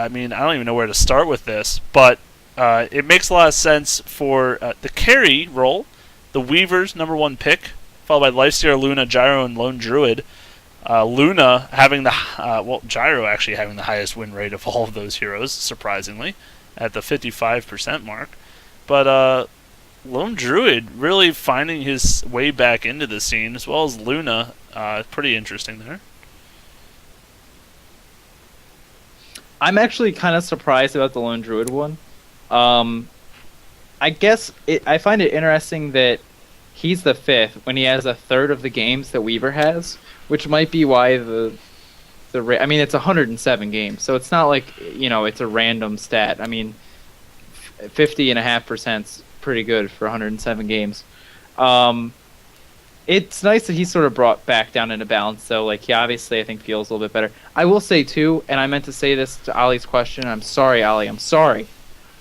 mean, I don't even know where to start with this, but it makes a lot of sense for the carry role, the Weaver's #1 pick, followed by Lifestealer, Luna, Gyro, and Lone Druid. Luna having Gyro actually having the highest win rate of all of those heroes, surprisingly, at the 55% mark. But Lone Druid really finding his way back into the scene, as well as Luna. Pretty interesting there. I'm actually kind of surprised about the Lone Druid one. Um, I guess I find it interesting that he's the fifth when he has a third of the games that Weaver has, which might be why I mean, it's 107 games, so it's not like, it's a random stat. I mean, 50.5%'s pretty good for 107 games. It's nice that he's sort of brought back down into balance, though. Like, he obviously, I think, feels a little bit better. I will say, too, and I meant to say this to Ollie's question. I'm sorry, Ollie. I'm sorry.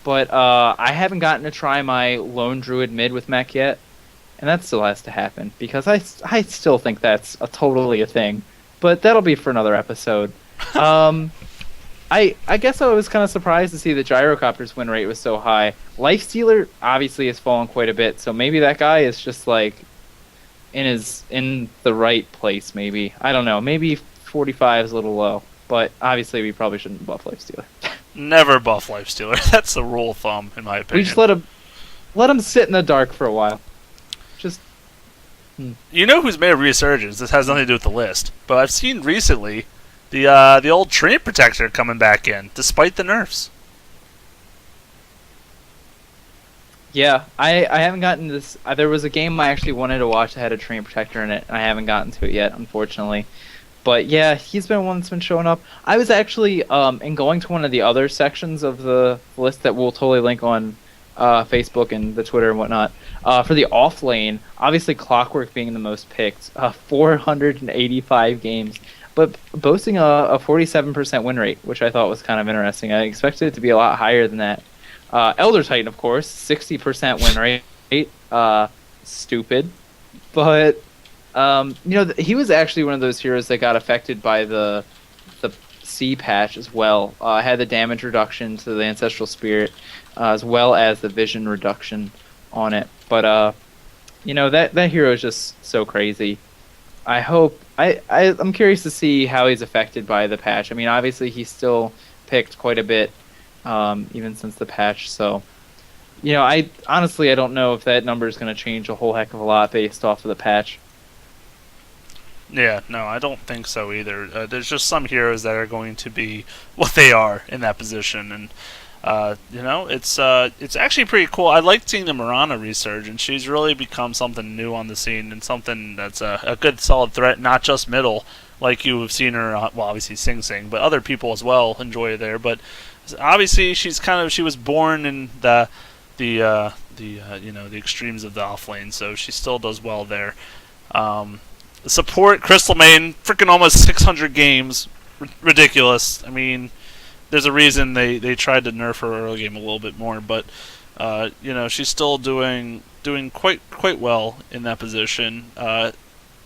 But I haven't gotten to try my Lone Druid mid with Mech yet, and that still has to happen, because I still think that's totally a thing. But that'll be for another episode. I guess I was kind of surprised to see the Gyrocopter's win rate was so high. Lifestealer obviously has fallen quite a bit, so maybe that guy is just like in the right place. Maybe, I don't know. Maybe 45 is a little low, but obviously we probably shouldn't buff Lifestealer. Never buff Lifestealer. That's the rule of thumb, in my opinion. We just let him sit in the dark for a while. Just. You know who's made a resurgence? This has nothing to do with the list, but I've seen recently the old Treant Protector coming back in, despite the nerfs. Yeah, I haven't gotten this. There was a game I actually wanted to watch that had a Treant Protector in it, and I haven't gotten to it yet, unfortunately. But yeah, he's been one that's been showing up. I was actually in going to one of the other sections of the list that we'll totally link on Facebook and the Twitter and whatnot. For the off lane, obviously Clockwork being the most picked, 485 games, but boasting a 47% win rate, which I thought was kind of interesting. I expected it to be a lot higher than that. Elder Titan, of course, 60% win rate. Stupid. But, he was actually one of those heroes that got affected by the C patch as well. Had the damage reduction to the Ancestral Spirit, as well as the vision reduction on it. But that hero is just so crazy. I'm curious to see how he's affected by the patch. I mean, obviously he's still picked quite a bit, even since the patch. So, I don't know if that number is going to change a whole heck of a lot based off of the patch. Yeah, no, I don't think so either. There's just some heroes that are going to be what they are in that position, and it's actually pretty cool. I like seeing the Mirana resurge, and she's really become something new on the scene and something that's a good solid threat, not just middle like you have seen her. Well, obviously Sing Sing, but other people as well enjoy her there. But obviously she was born in the extremes of the off lane, so she still does well there. Support Crystal Maiden, freaking almost 600 games, ridiculous. I mean, there's a reason they tried to nerf her early game a little bit more, but she's still doing quite well in that position.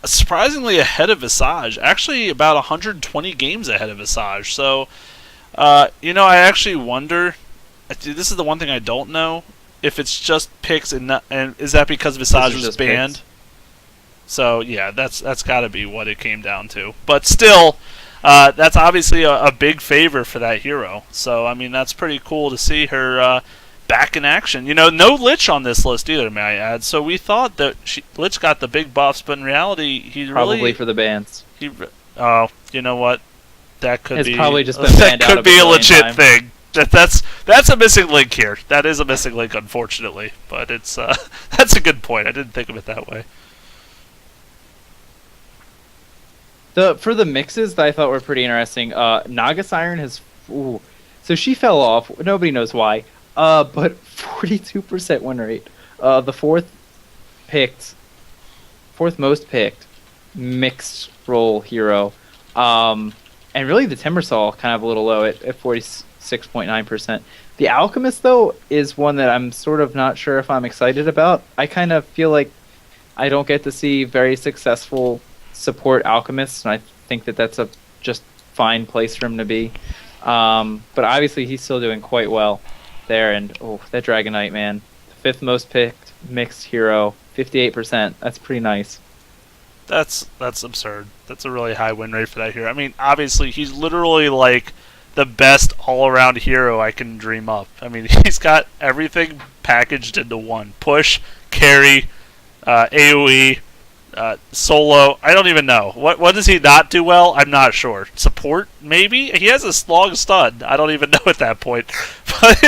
Surprisingly ahead of Visage, actually about 120 games ahead of Visage. So, I actually wonder. This is the one thing I don't know, if it's just picks and is that because Visage was banned? Picks. So yeah, that's got to be what it came down to. But still, that's obviously a big favor for that hero. So I mean, that's pretty cool to see her back in action. No Lich on this list either, may I add. So we thought that Lich got the big buffs, but in reality, he probably for the bans. Oh, you know what? That could be probably just been banned that could be a legit thing. That's a missing link here. That is a missing link, unfortunately. But it's that's a good point. I didn't think of it that way. For the mixes that I thought were pretty interesting, Naga Siren has... Ooh, so she fell off. Nobody knows why. But 42% win rate. The fourth most picked mixed role hero. And really the Timbersaw kind of a little low at 46.9%. The Alchemist, though, is one that I'm sort of not sure if I'm excited about. I kind of feel like I don't get to see very successful support Alchemists, and I think that that's a just fine place for him to be. But obviously he's still doing quite well there, and that Dragon Knight, man. Fifth most picked mixed hero, 58%. That's pretty nice. That's absurd. That's a really high win rate for that hero. I mean, obviously he's literally like the best all-around hero I can dream up. I mean, he's got everything packaged into one. Push, carry, AoE, Solo, I don't even know. What does he not do well? I'm not sure. Support, maybe? He has a long stun. I don't even know at that point. But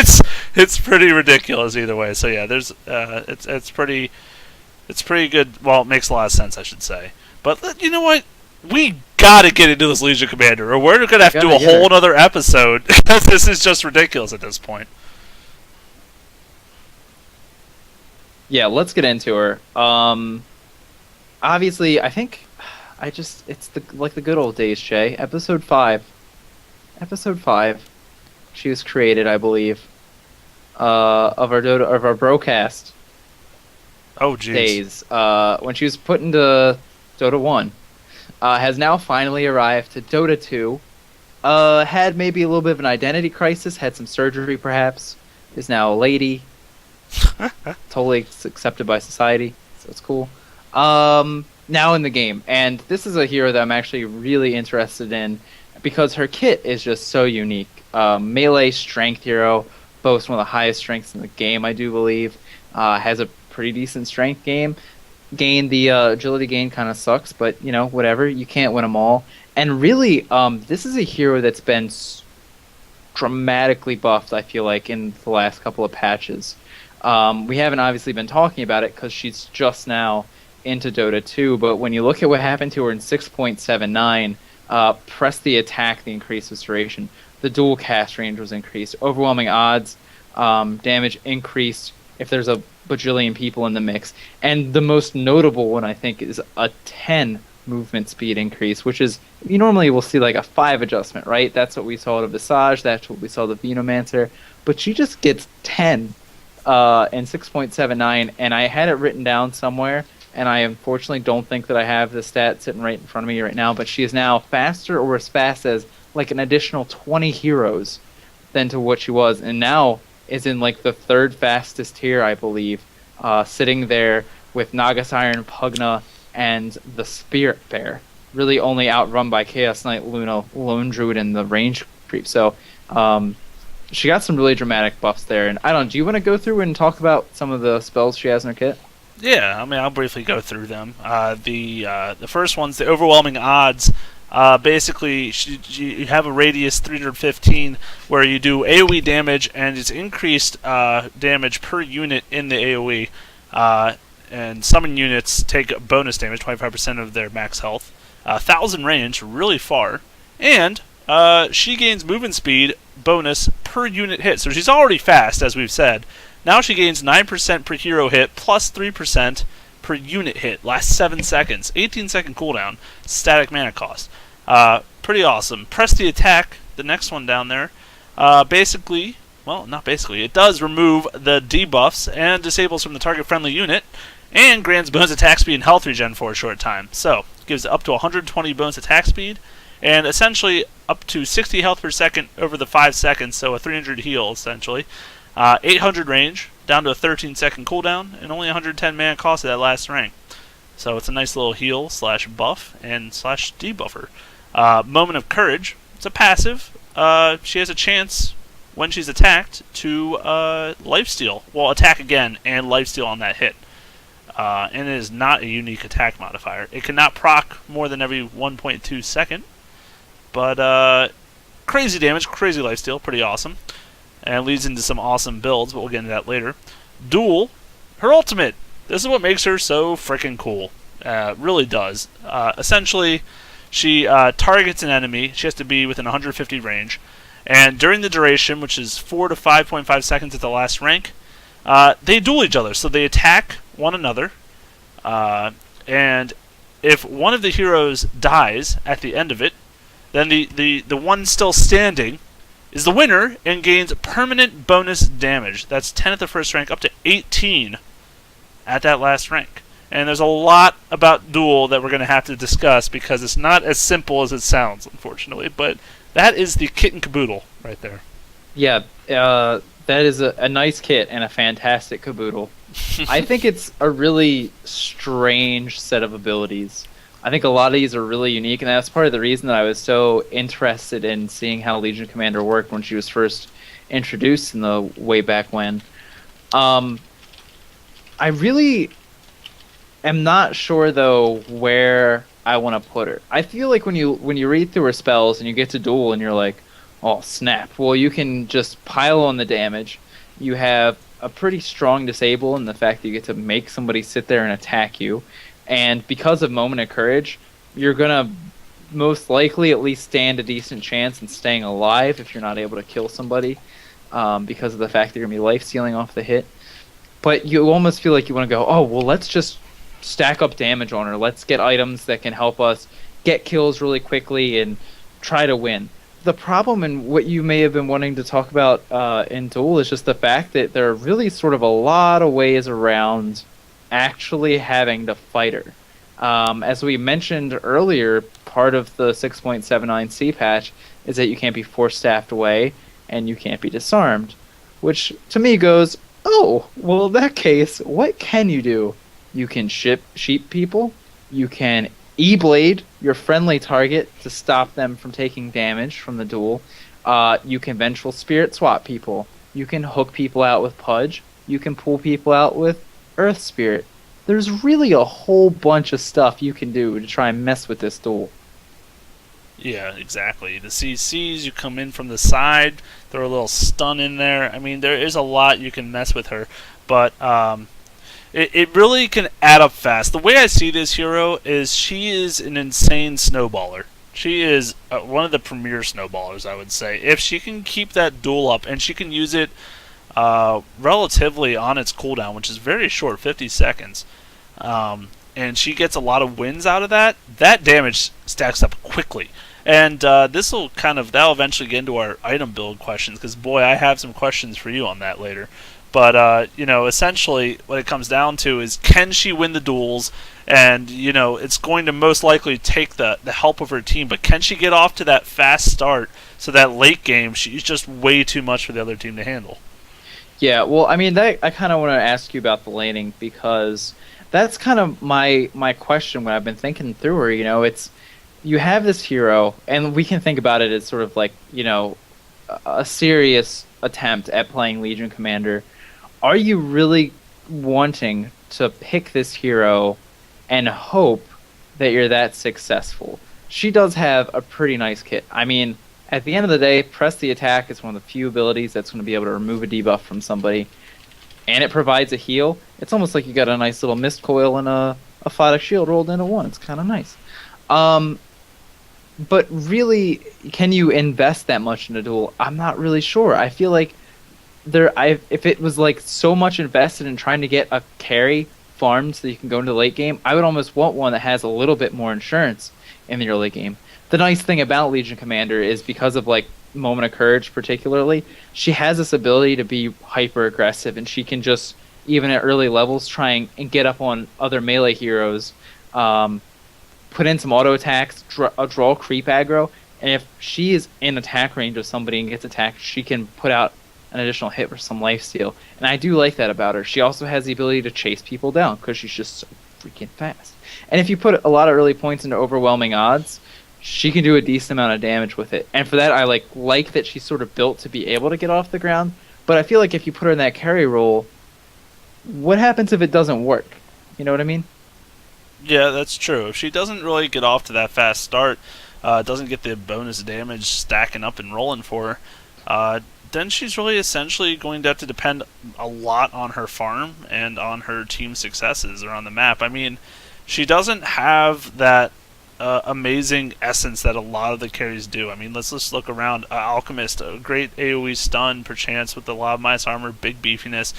it's pretty ridiculous either way. So yeah, there's it's pretty good. Well, it makes a lot of sense, I should say. But you know what? We gotta get into this Legion Commander, or we're gonna have to do a whole other episode, because this is just ridiculous at this point. Yeah, let's get into her. Obviously, I think it's like the good old days, Shay. Episode 5. She was created, I believe, of our broadcast. Oh, jeez. Days. When she was put into Dota 1. Has now finally arrived to Dota 2. Had maybe a little bit of an identity crisis, had some surgery perhaps. Is now a lady. Totally accepted by society, so it's cool. Now in the game, and this is a hero that I'm actually really interested in because her kit is just so unique. Melee strength hero, boasts one of the highest strengths in the game, I do believe. Has a pretty decent strength gain. The agility gain kind of sucks, but you know, whatever. You can't win them all. And really, this is a hero that's been dramatically buffed, I feel like, in the last couple of patches. We haven't obviously been talking about it because she's just now into Dota 2, but when you look at what happened to her in 6.79, press the attack, the increased restoration, the dual cast range was increased, overwhelming odds, damage increased if there's a bajillion people in the mix, and the most notable one I think is a 10 movement speed increase, which is, you normally will see like a 5 adjustment, right? That's what we saw at Visage, that's what we saw the Venomancer, but she just gets 10 in 6.79, and I had it written down somewhere, and I unfortunately don't think that I have the stat sitting right in front of me right now, but she is now faster, or as fast as like an additional 20 heroes than to what she was, and now is in like the 3rd fastest tier, I believe, sitting there with Nagas Iron, Pugna, and the Spirit Bear, really only outrun by Chaos Knight, Luna, Lone Druid, and the range creep. So she got some really dramatic buffs there, and I don't know, do you want to go through and talk about some of the spells she has in her kit? Yeah, I mean, I'll briefly go through them. The first one's the overwhelming odds. Basically, you have a radius 315 where you do AoE damage, and it's increased damage per unit in the AoE. And summon units take bonus damage, 25% of their max health. 1,000 range, really far. And she gains movement speed bonus per unit hit. So she's already fast, as we've said. Now she gains 9% per hero hit, plus 3% per unit hit. Lasts 7 seconds. 18-second cooldown. Static mana cost. Pretty awesome. Press the attack, the next one down there. Basically, well, not basically, it does remove the debuffs and disables from the target friendly unit, and grants bonus attack speed and health regen for a short time. So, gives up to 120 bonus attack speed, and essentially up to 60 health per second over the 5 seconds, so a 300 heal, essentially. 800 range, down to a 13-second cooldown, and only 110 mana cost at that last rank. So it's a nice little heal / buff and / debuffer. Moment of Courage, it's a passive. She has a chance, when she's attacked, to lifesteal. Well, attack again and lifesteal on that hit. And it is not a unique attack modifier. It cannot proc more than every 1.2 second. But crazy damage, crazy lifesteal, pretty awesome. And leads into some awesome builds, but we'll get into that later. Duel, her ultimate. This is what makes her so freaking cool. Really does. Essentially, she targets an enemy. She has to be within 150 range. And during the duration, which is 4 to 5.5 seconds at the last rank, they duel each other. So they attack one another. And if one of the heroes dies at the end of it, then the one still standing is the winner and gains permanent bonus damage. That's 10 at the first rank, up to 18 at that last rank. And there's a lot about Duel that we're going to have to discuss because it's not as simple as it sounds, unfortunately. But that is the kit and caboodle right there. Yeah, that is a nice kit and a fantastic caboodle. I think it's a really strange set of abilities. I think a lot of these are really unique, and that's part of the reason that I was so interested in seeing how Legion Commander worked when she was first introduced in the way back when. I really am not sure though where I want to put her. I feel like when you read through her spells and you get to duel and you're like, oh snap. Well, you can just pile on the damage. You have a pretty strong disable in the fact that you get to make somebody sit there and attack you. And because of Moment of Courage, you're gonna most likely at least stand a decent chance in staying alive if you're not able to kill somebody, because of the fact that you're gonna be life stealing off the hit. But you almost feel like you want to go, oh well, let's just stack up damage on her. Let's get items that can help us get kills really quickly and try to win. The problem and what you may have been wanting to talk about in Duel is just the fact that there are really sort of a lot of ways around actually having to fight her. As we mentioned earlier, part of the 6.79C patch is that you can't be force staffed away and you can't be disarmed, which to me goes, oh, well in that case, what can you do? You can sheep people, you can E-Blade your friendly target to stop them from taking damage from the duel. You can Vengeful Spirit swap people. You can hook people out with Pudge. You can pull people out with Earth Spirit. There's really a whole bunch of stuff you can do to try and mess with this duel. Yeah, exactly. The CCs, you come in from the side, throw a little stun in there. I mean, there is a lot you can mess with her, but it really can add up fast. The way I see this hero is she is an insane snowballer. She is one of the premier snowballers, I would say. If she can keep that duel up, and she can use it relatively on its cooldown, which is very short, 50 seconds, and she gets a lot of wins out of that, that damage stacks up quickly. And that'll eventually get into our item build questions, because boy, I have some questions for you on that later. But, essentially what it comes down to is, can she win the duels? And, it's going to most likely take the help of her team, but can she get off to that fast start so that late game she's just way too much for the other team to handle? Yeah, well, I mean, I kind of want to ask you about the laning, because that's kind of my question when I've been thinking through her. It's, you have this hero, and we can think about it as sort of like, a serious attempt at playing Legion Commander. Are you really wanting to pick this hero and hope that you're that successful? She does have a pretty nice kit. I mean, at the end of the day, Press the Attack is one of the few abilities that's going to be able to remove a debuff from somebody, and it provides a heal. It's almost like you got a nice little Mist Coil and a Photic Shield rolled into one. It's kind of nice. But really, can you invest that much in a duel? I'm not really sure. I feel like if it was like so much invested in trying to get a carry farmed so you can go into the late game, I would almost want one that has a little bit more insurance in the early game. The nice thing about Legion Commander is, because of like Moment of Courage particularly, she has this ability to be hyper aggressive, and she can just, even at early levels, try and get up on other melee heroes, put in some auto attacks, draw creep aggro, and if she is in attack range of somebody and gets attacked, she can put out an additional hit for some lifesteal. And I do like that about her. She also has the ability to chase people down because she's just so freaking fast. And if you put a lot of early points into overwhelming odds, she can do a decent amount of damage with it. And for that, I like that she's sort of built to be able to get off the ground. But I feel like if you put her in that carry role, what happens if it doesn't work? You know what I mean? Yeah, that's true. If she doesn't really get off to that fast start, doesn't get the bonus damage stacking up and rolling for her, then she's really essentially going to have to depend a lot on her farm and on her team successes around the map. I mean, she doesn't have that amazing essence that a lot of the carries do. I mean, let's just look around. Alchemist, a great AoE stun, perchance, with a lot of minus armor, big beefiness.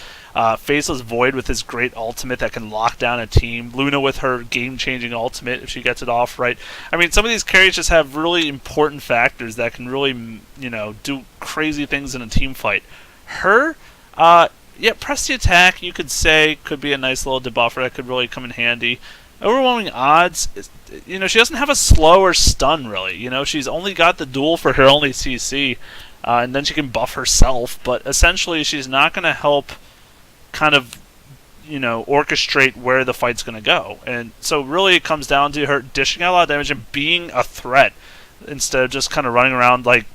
Faceless Void with his great ultimate that can lock down a team. Luna with her game-changing ultimate if she gets it off right. I mean, some of these carries just have really important factors that can really, do crazy things in a team fight. Her, Press the Attack, you could say, could be a nice little debuffer that could really come in handy. Overwhelming odds, she doesn't have a slow or stun, really. She's only got the duel for her only CC, and then she can buff herself, but essentially she's not going to help kind of, orchestrate where the fight's going to go. And so really it comes down to her dishing out a lot of damage and being a threat instead of just kind of running around, like,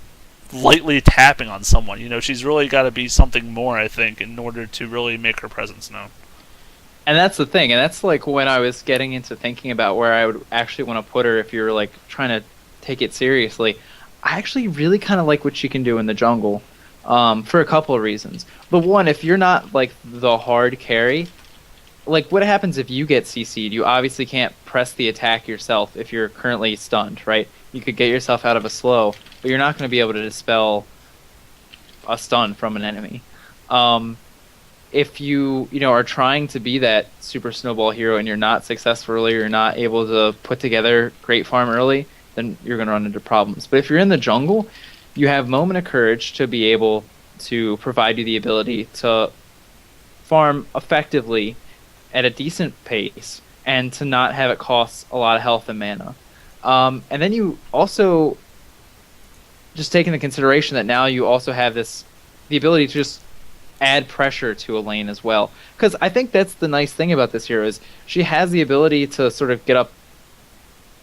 lightly tapping on someone. She's really got to be something more, I think, in order to really make her presence known. And that's the thing, and that's like when I was getting into thinking about where I would actually want to put her if you're like trying to take it seriously. I actually really kind of like what she can do in the jungle, for a couple of reasons. The one, if you're not like the hard carry, like what happens if you get CC'd? You obviously can't press the attack yourself if you're currently stunned, right? You could get yourself out of a slow, but you're not going to be able to dispel a stun from an enemy. If you know are trying to be that super snowball hero and you're not successful early, you're not able to put together great farm early, then you're going to run into problems. But if you're in the jungle, you have Moment of Courage to be able to provide you the ability to farm effectively at a decent pace and to not have it cost a lot of health and mana. And then you also just take into consideration that now you also have the ability to just add pressure to a lane as well. Because I think that's the nice thing about this hero is she has the ability to sort of get up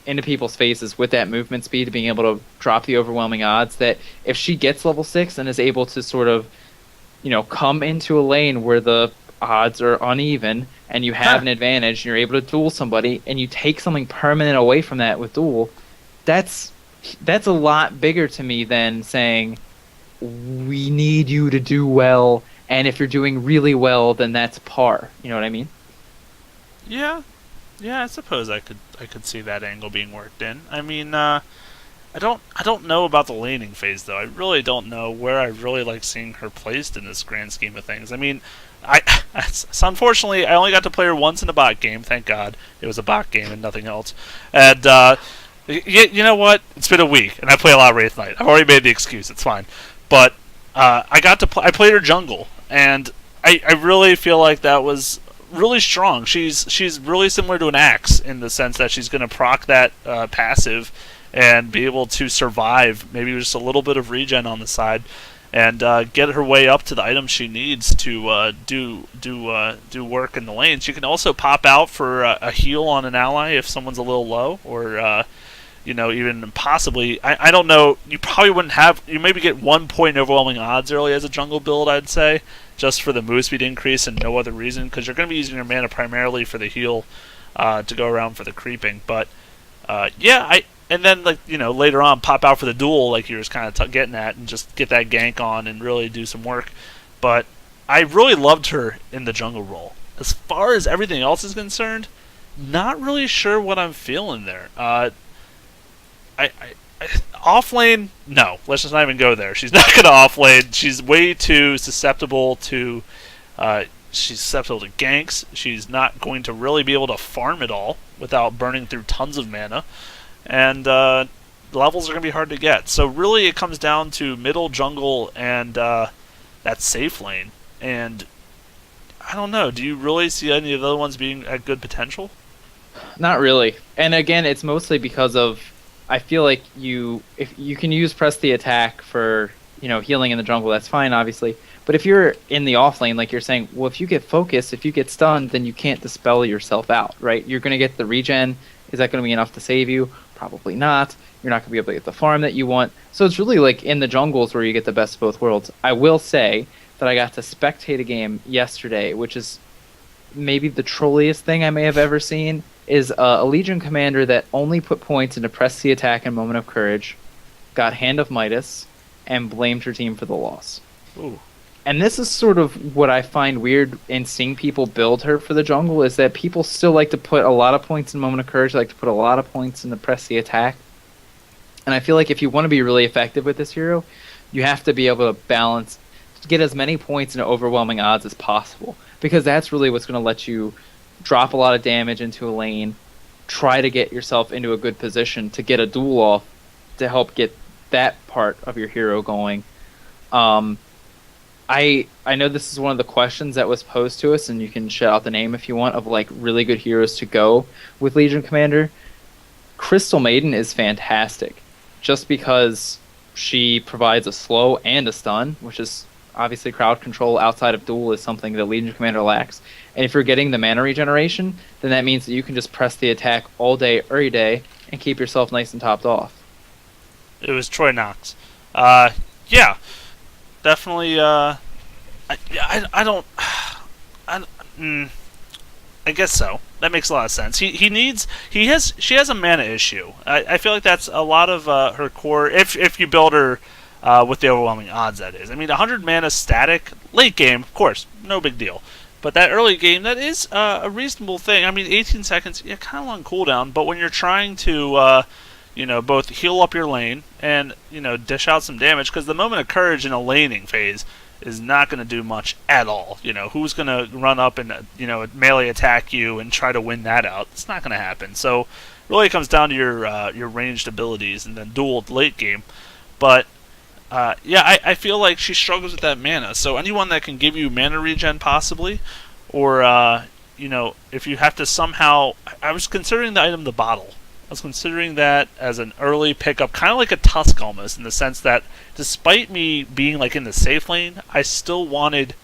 into people's faces with that movement speed, being able to drop the overwhelming odds that if she gets level 6 and is able to sort of, come into a lane where the odds are uneven and you have an advantage and you're able to duel somebody and you take something permanent away from that with duel, that's a lot bigger to me than saying we need you to do well, and if you're doing really well, then that's par. You know what I mean? Yeah, I suppose I could see that angle being worked in. I mean, I don't know about the laning phase though. I really don't know where I really like seeing her placed in this grand scheme of things. I mean, so unfortunately I only got to play her once in a bot game. Thank God it was a bot game and nothing else. And you know what? It's been a week and I play a lot of Wraith Night. I've already made the excuse. It's fine. But I played her jungle, and I really feel like that was really strong. She's really similar to an Axe in the sense that she's going to proc that passive and be able to survive maybe just a little bit of regen on the side and get her way up to the items she needs to do work in the lane. She can also pop out for a heal on an ally if someone's a little low, or even possibly, I don't know, you probably wouldn't have, you maybe get 1 point overwhelming odds early as a jungle build, I'd say, just for the move speed increase and no other reason, because you're going to be using your mana primarily for the heal to go around for the creeping. But, and then, later on, pop out for the duel, like you were kind of getting at, and just get that gank on and really do some work. But I really loved her in the jungle role. As far as everything else is concerned, not really sure what I'm feeling there. Off lane, no. Let's just not even go there. She's not going to off lane. She's way too susceptible to. She's susceptible to ganks. She's not going to really be able to farm it all without burning through tons of mana, and levels are going to be hard to get. So really, it comes down to middle jungle and that safe lane. And I don't know. Do you really see any of the other ones being at good potential? Not really. And again, it's mostly because of. I feel like if you can use press the attack for healing in the jungle, that's fine, obviously. But if you're in the off lane, like you're saying, well, if you get focused, if you get stunned, then you can't dispel yourself out, right? You're going to get the regen. Is that going to be enough to save you? Probably not. You're not going to be able to get the farm that you want. So it's really like in the jungles where you get the best of both worlds. I will say that I got to spectate a game yesterday, which is maybe the trolliest thing I may have ever seen. Is a Legion commander that only put points into press the attack and Moment of Courage, got Hand of Midas, and blamed her team for the loss. Ooh. And this is sort of what I find weird in seeing people build her for the jungle, is that people still like to put a lot of points in Moment of Courage, like to put a lot of points in the press the attack. And I feel like if you want to be really effective with this hero, you have to be able to balance, to get as many points and overwhelming odds as possible, because that's really what's going to let you drop a lot of damage into a lane, try to get yourself into a good position to get a duel off to help get that part of your hero going. I know this is one of the questions that was posed to us, and you can shout out the name if you want, of like really good heroes to go with Legion Commander. Crystal Maiden is fantastic, just because she provides a slow and a stun, which is obviously crowd control outside of duel is something that Legion Commander lacks. And if you're getting the mana regeneration, then that means that you can just press the attack all day, every day, and keep yourself nice and topped off. It was Troy Knox. Yeah, definitely. I don't. I guess so. That makes a lot of sense. She has a mana issue. I feel like that's a lot of her core. If you build her with the overwhelming odds, that is. I mean, 100 mana static late game, of course, no big deal. But that early game, that is a reasonable thing. I mean, 18 seconds, yeah, kind of long cooldown. But when you're trying to, both heal up your lane and dish out some damage, because the moment of courage in a laning phase is not going to do much at all. Who's going to run up and melee attack you and try to win that out? It's not going to happen. So really, it comes down to your ranged abilities and then duel late game. But I feel like she struggles with that mana. So anyone that can give you mana regen, possibly, or if you have to somehow, I was considering the item the bottle. I was considering that as an early pickup, kind of like a Tusk almost, in the sense that despite me being like in the safe lane, I still wanted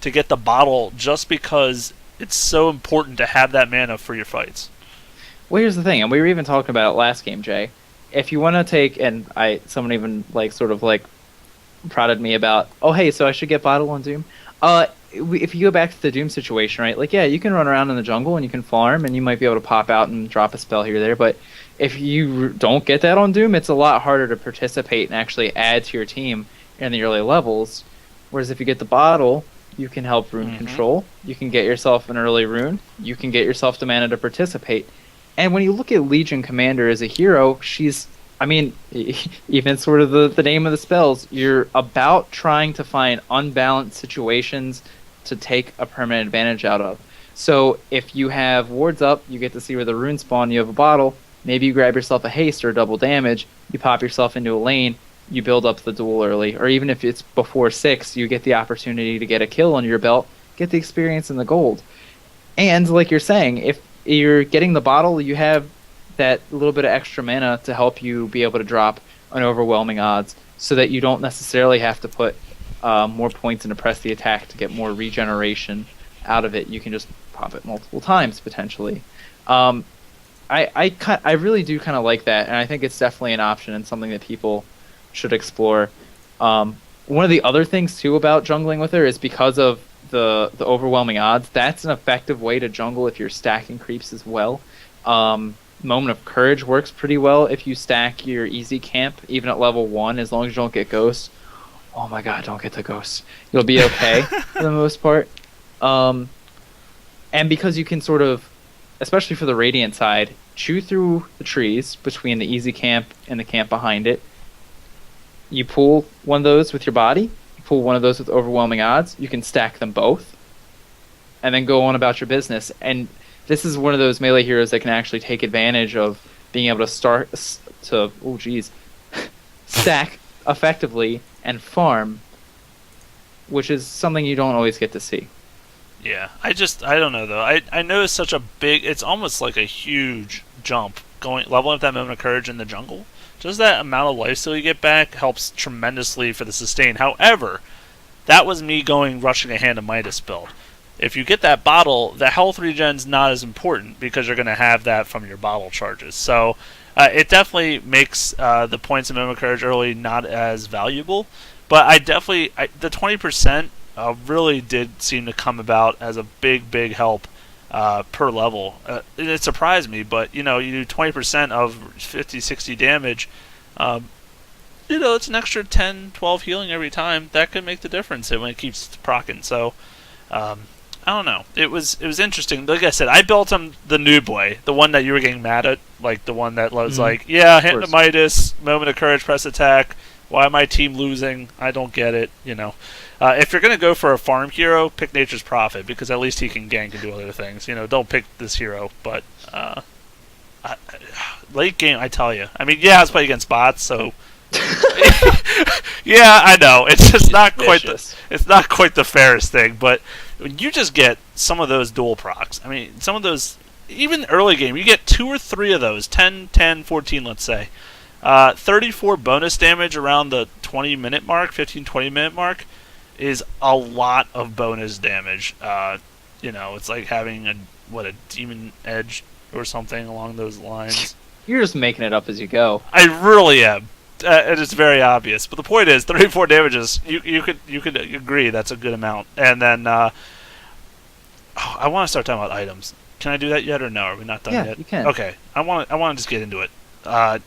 to get the bottle just because it's so important to have that mana for your fights. Well, here's the thing, and we were even talking about it last game, Jay. If you want to take, and someone even prodded me about, oh hey, so I should get bottle on Doom. If you go back to the Doom situation, right? Like, yeah, you can run around in the jungle and you can farm, and you might be able to pop out and drop a spell here or there. But if you don't get that on Doom, it's a lot harder to participate and actually add to your team in the early levels. Whereas if you get the bottle, you can help rune control. You can get yourself an early rune. You can get yourself the mana to participate. And when you look at Legion Commander as a hero, she's, I mean, even sort of the name of the spells, you're about trying to find unbalanced situations to take a permanent advantage out of. So if you have wards up, you get to see where the runes spawn, you have a bottle, maybe you grab yourself a haste or double damage, you pop yourself into a lane, you build up the duel early. Or even if it's before 6, you get the opportunity to get a kill under your belt, get the experience and the gold. And like you're saying, if you're getting the bottle, you have that little bit of extra mana to help you be able to drop an overwhelming odds so that you don't necessarily have to put more points into press the attack to get more regeneration out of it. You can just pop it multiple times potentially. I really do kind of like that, and I think it's definitely an option and something that people should explore. One of the other things too about jungling with her is because of the overwhelming odds, that's an effective way to jungle if you're stacking creeps as well. Moment of Courage works pretty well if you stack your easy camp, even at level 1, as long as you don't get ghosts. Oh my god, don't get the ghosts. You'll be okay for the most part. And because you can sort of, especially for the Radiant side, chew through the trees between the easy camp and the camp behind it. You pull one of those with your body, you pull one of those with overwhelming odds, you can stack them both, and then go on about your business. And this is one of those melee heroes that can actually take advantage of being able to stack effectively and farm, which is something you don't always get to see. Yeah, I don't know though. I know it's such a big, it's almost like a huge jump leveling up that moment of courage in the jungle. Just that amount of lifesteal you get back helps tremendously for the sustain. However, that was me rushing a Hand of Midas build. If you get that bottle, the health regen's not as important because you're going to have that from your bottle charges. So it definitely makes the points of Moment of Courage early not as valuable. But the 20% really did seem to come about as a big help per level. It surprised me, but you do 20% of 50, 60 damage. It's an extra 10, 12 healing every time. That could make the difference when it keeps proccing. So I don't know. It was interesting. Like I said, I built him the noob way, the one that you were getting mad at, like the one that was like, yeah, Hand of Midas, Moment of Courage, press attack. Why am my team losing? I don't get it. If you're gonna go for a farm hero, pick Nature's Prophet because at least he can gank and do other things. Don't pick this hero. But late game, I tell you. I mean, yeah, I was playing against bots, so. Yeah, I know. It's just not quite the fairest thing, but you just get some of those dual procs. I mean, some of those, even early game, you get 2 or 3 of those, 10, 14, let's say. 34 bonus damage around the 20-minute mark, 15-20-minute mark, is a lot of bonus damage. It's like having a demon edge or something along those lines. You're just making it up as you go. I really am. It is very obvious, but the point is, 34 damages. You could agree that's a good amount. And then I want to start talking about items. Can I do that yet or no? Are we not done Yeah, yet? you can. Okay. I want to just get into it. I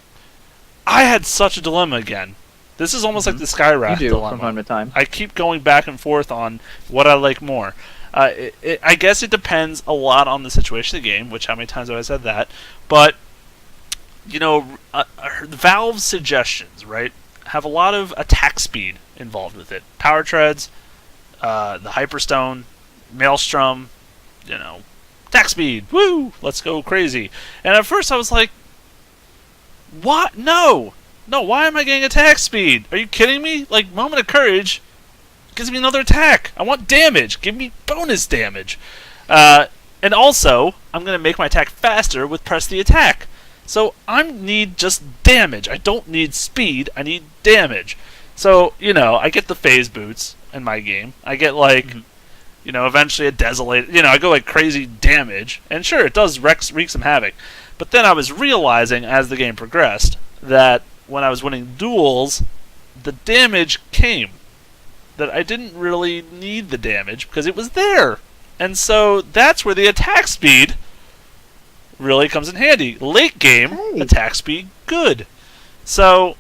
had such a dilemma again. This is almost like the Skywrath You do dilemma. from time to time. I keep going back and forth on what I like more. I guess it depends a lot on the situation of the game, which how many times have I said that? But, Valve's suggestions, right, have a lot of attack speed involved with it. Power Treads, the Hyperstone, Maelstrom, attack speed, woo, let's go crazy. And at first I was like, what? No, why am I getting attack speed? Are you kidding me? Like, Moment of Courage gives me another attack. I want damage. Give me bonus damage. And also, I'm going to make my attack faster with Press the Attack. So I need just damage. I don't need speed. I need damage. So, I get the phase boots in my game. I get, eventually a Desolate. I go, crazy damage. And sure, it does wreak some havoc. But then I was realizing, as the game progressed, that when I was winning duels, the damage came. That I didn't really need the damage because it was there. And so that's where the attack speed really comes in handy. Late game, attack speed, good. So,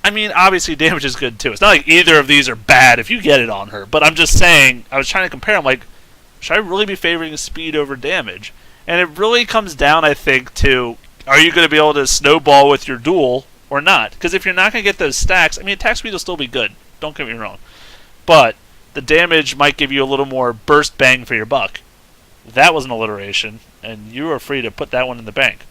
obviously damage is good too. It's not like either of these are bad if you get it on her. But I'm just saying, I was trying to compare. I'm like, should I really be favoring speed over damage? And it really comes down, I think, to are you going to be able to snowball with your duel or not? Because if you're not going to get those stacks, attack speed will still be good. Don't get me wrong. But the damage might give you a little more burst bang for your buck. That was an alliteration, and you are free to put that one in the bank.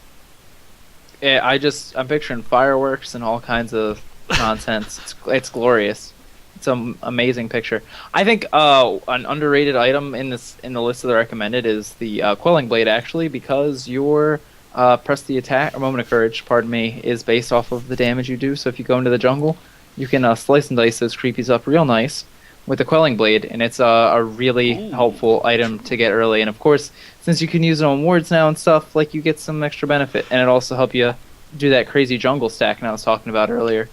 Yeah, I'm picturing fireworks and all kinds of nonsense. It's glorious. It's an amazing picture. I think an underrated item in the list of the recommended is the Quelling Blade, actually, because your Press the Attack, or Moment of Courage, pardon me, is based off of the damage you do. So if you go into the jungle, you can slice and dice those creepies up real nice with the Quelling Blade, and it's a really helpful item to get early. And of course, since you can use it on wards now and stuff, you get some extra benefit, and it also help you do that crazy jungle stack I was talking about earlier.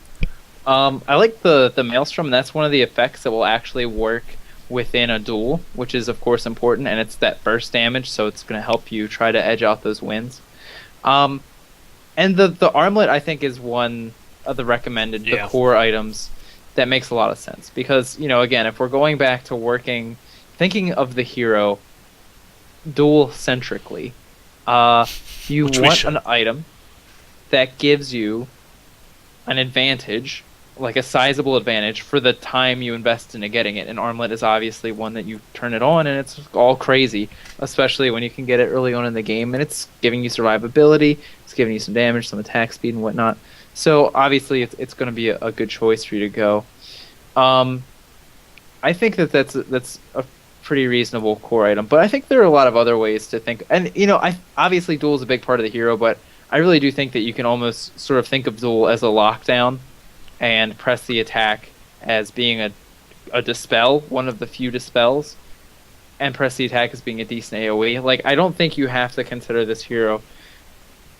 I like the Maelstrom, and that's one of the effects that will actually work within a duel, which is of course important, and it's that burst damage, so it's going to help you try to edge out those wins. And the Armlet, I think, is one of the recommended, the core items that makes a lot of sense. Because, again, if we're going back to thinking of the hero duel-centrically, you want an item that gives you an advantage, like a sizable advantage, for the time you invest into getting it. And Armlet is obviously one that you turn it on, and it's all crazy, especially when you can get it early on in the game, and it's giving you survivability, it's giving you some damage, some attack speed, and whatnot. So obviously it's going to be a good choice for you to go. I think that's a pretty reasonable core item, but I think there are a lot of other ways to think. And obviously duel is a big part of the hero, but I really do think that you can almost sort of think of duel as a lockdown, and Press the Attack as being a dispel, one of the few dispels, and Press the Attack as being a decent AoE. I don't think you have to consider this hero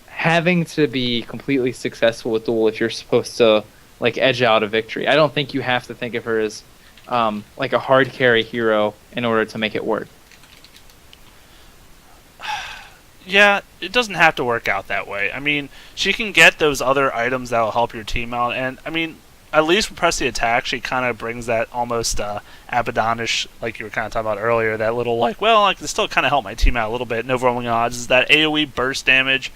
having to be completely successful with duel if you're supposed to edge out a victory. I don't think you have to think of her as a hard carry hero in order to make it work. Yeah, it doesn't have to work out that way. She can get those other items that will help your team out, and at least with Press the Attack, she kind of brings that almost Abaddonish, like you were kind of talking about earlier, that little I can still kind of help my team out a little bit. No overwhelming odds is that AoE burst damage.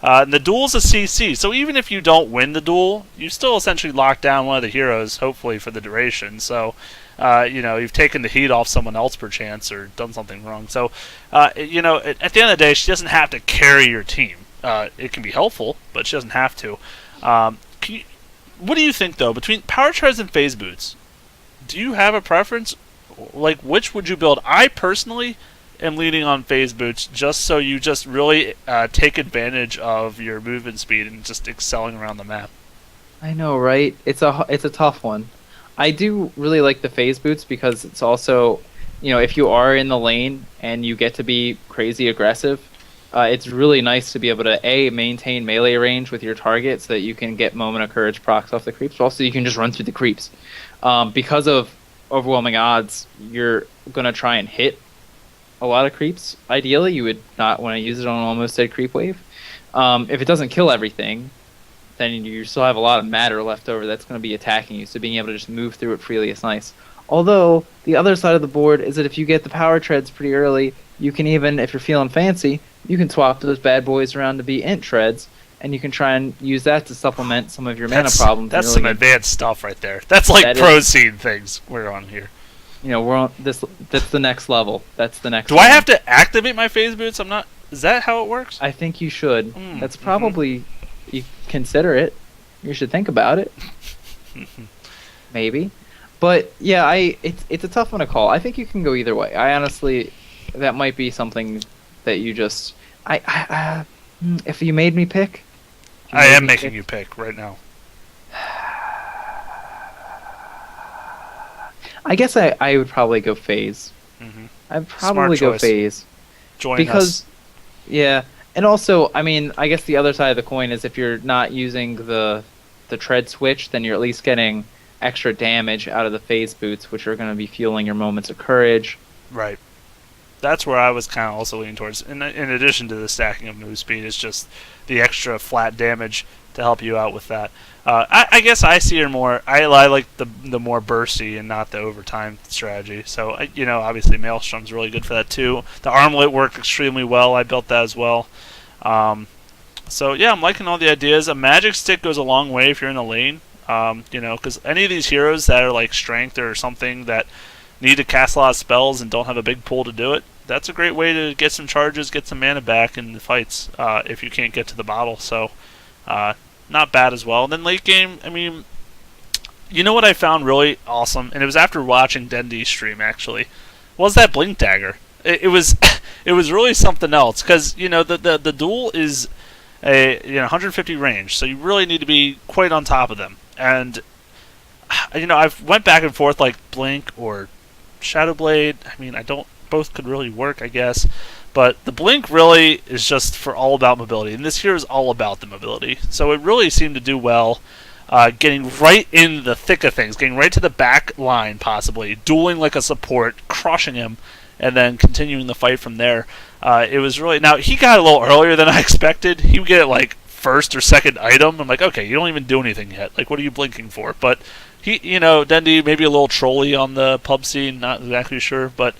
And the duel's a CC, so even if you don't win the duel, you still essentially lock down one of the heroes, hopefully for the duration. So, you've taken the heat off someone else perchance or done something wrong. So, at the end of the day, she doesn't have to carry your team. It can be helpful, but she doesn't have to. What do you think, though, between Power Treads and Phase Boots? Do you have a preference? Which would you build? I personally am leaning on Phase Boots just so you just really take advantage of your movement speed and just excelling around the map. I know, right? It's a tough one. I do really like the Phase Boots because it's also, if you are in the lane and you get to be crazy aggressive, it's really nice to be able to maintain melee range with your target so that you can get Moment of Courage procs off the creeps, but also you can just run through the creeps. Because of overwhelming odds, you're going to try and hit a lot of creeps. Ideally, you would not want to use it on an almost dead creep wave. If it doesn't kill everything, then you still have a lot of matter left over that's going to be attacking you, so being able to just move through it freely is nice. Although, the other side of the board is that if you get the power treads pretty early, you can even, if you're feeling fancy, you can swap those bad boys around to be int treads, and you can try and use that to supplement some of your mana problems. That's some advanced stuff right there. That's like pro scene things we're on here. You know, we're on this. That's the next level. That's the next. Do I have to activate my phase boots? I'm not. Is that how it works? I think you should. That's probably. You consider it. You should think about it. Maybe. But yeah, it's a tough one to call. I think you can go either way. I honestly, that might be something that you just. If you made me pick. I am making you pick right now. I guess I would probably go phase. I'd probably go phase. Join us. Yeah, and also, I mean, I guess the other side of the coin is if you're not using the tread switch, then you're at least getting extra damage out of the phase boots, which are going to be fueling your moments of courage. Right. That's where I was kind of also leaning towards. In addition to the stacking of move speed, it's just the extra flat damage to help you out with that. I guess I see her more. I like the more bursty and not the overtime strategy. So obviously Maelstrom's really good for that too. The armlet worked extremely well. I built that as well. So yeah, I'm liking all the ideas. A magic stick goes a long way if you're in the lane. Because any of these heroes that are like strength or something that need to cast a lot of spells and don't have a big pool to do it, that's a great way to get some charges, get some mana back in the fights if you can't get to the bottle. So not bad as well. And then late game, I mean, you know what I found really awesome, and it was after watching Dendy's stream actually, was that Blink Dagger. It was it was really something else because the duel is a 150 range, so you really need to be quite on top of them. And I've went back and forth like Blink or Shadow Blade. I mean, both could really work, I guess. But the Blink really is just for all about mobility, and this here is all about the mobility. So it really seemed to do well, getting right in the thick of things, getting right to the back line possibly, dueling like a support, crushing him, and then continuing the fight from there. It was really... Now, he got a little earlier than I expected. He would get it like first or second item. I'm like, okay, you don't even do anything yet. Like, what are you blinking for? But he, Dendy, maybe a little trolly on the pub scene, not exactly sure, but...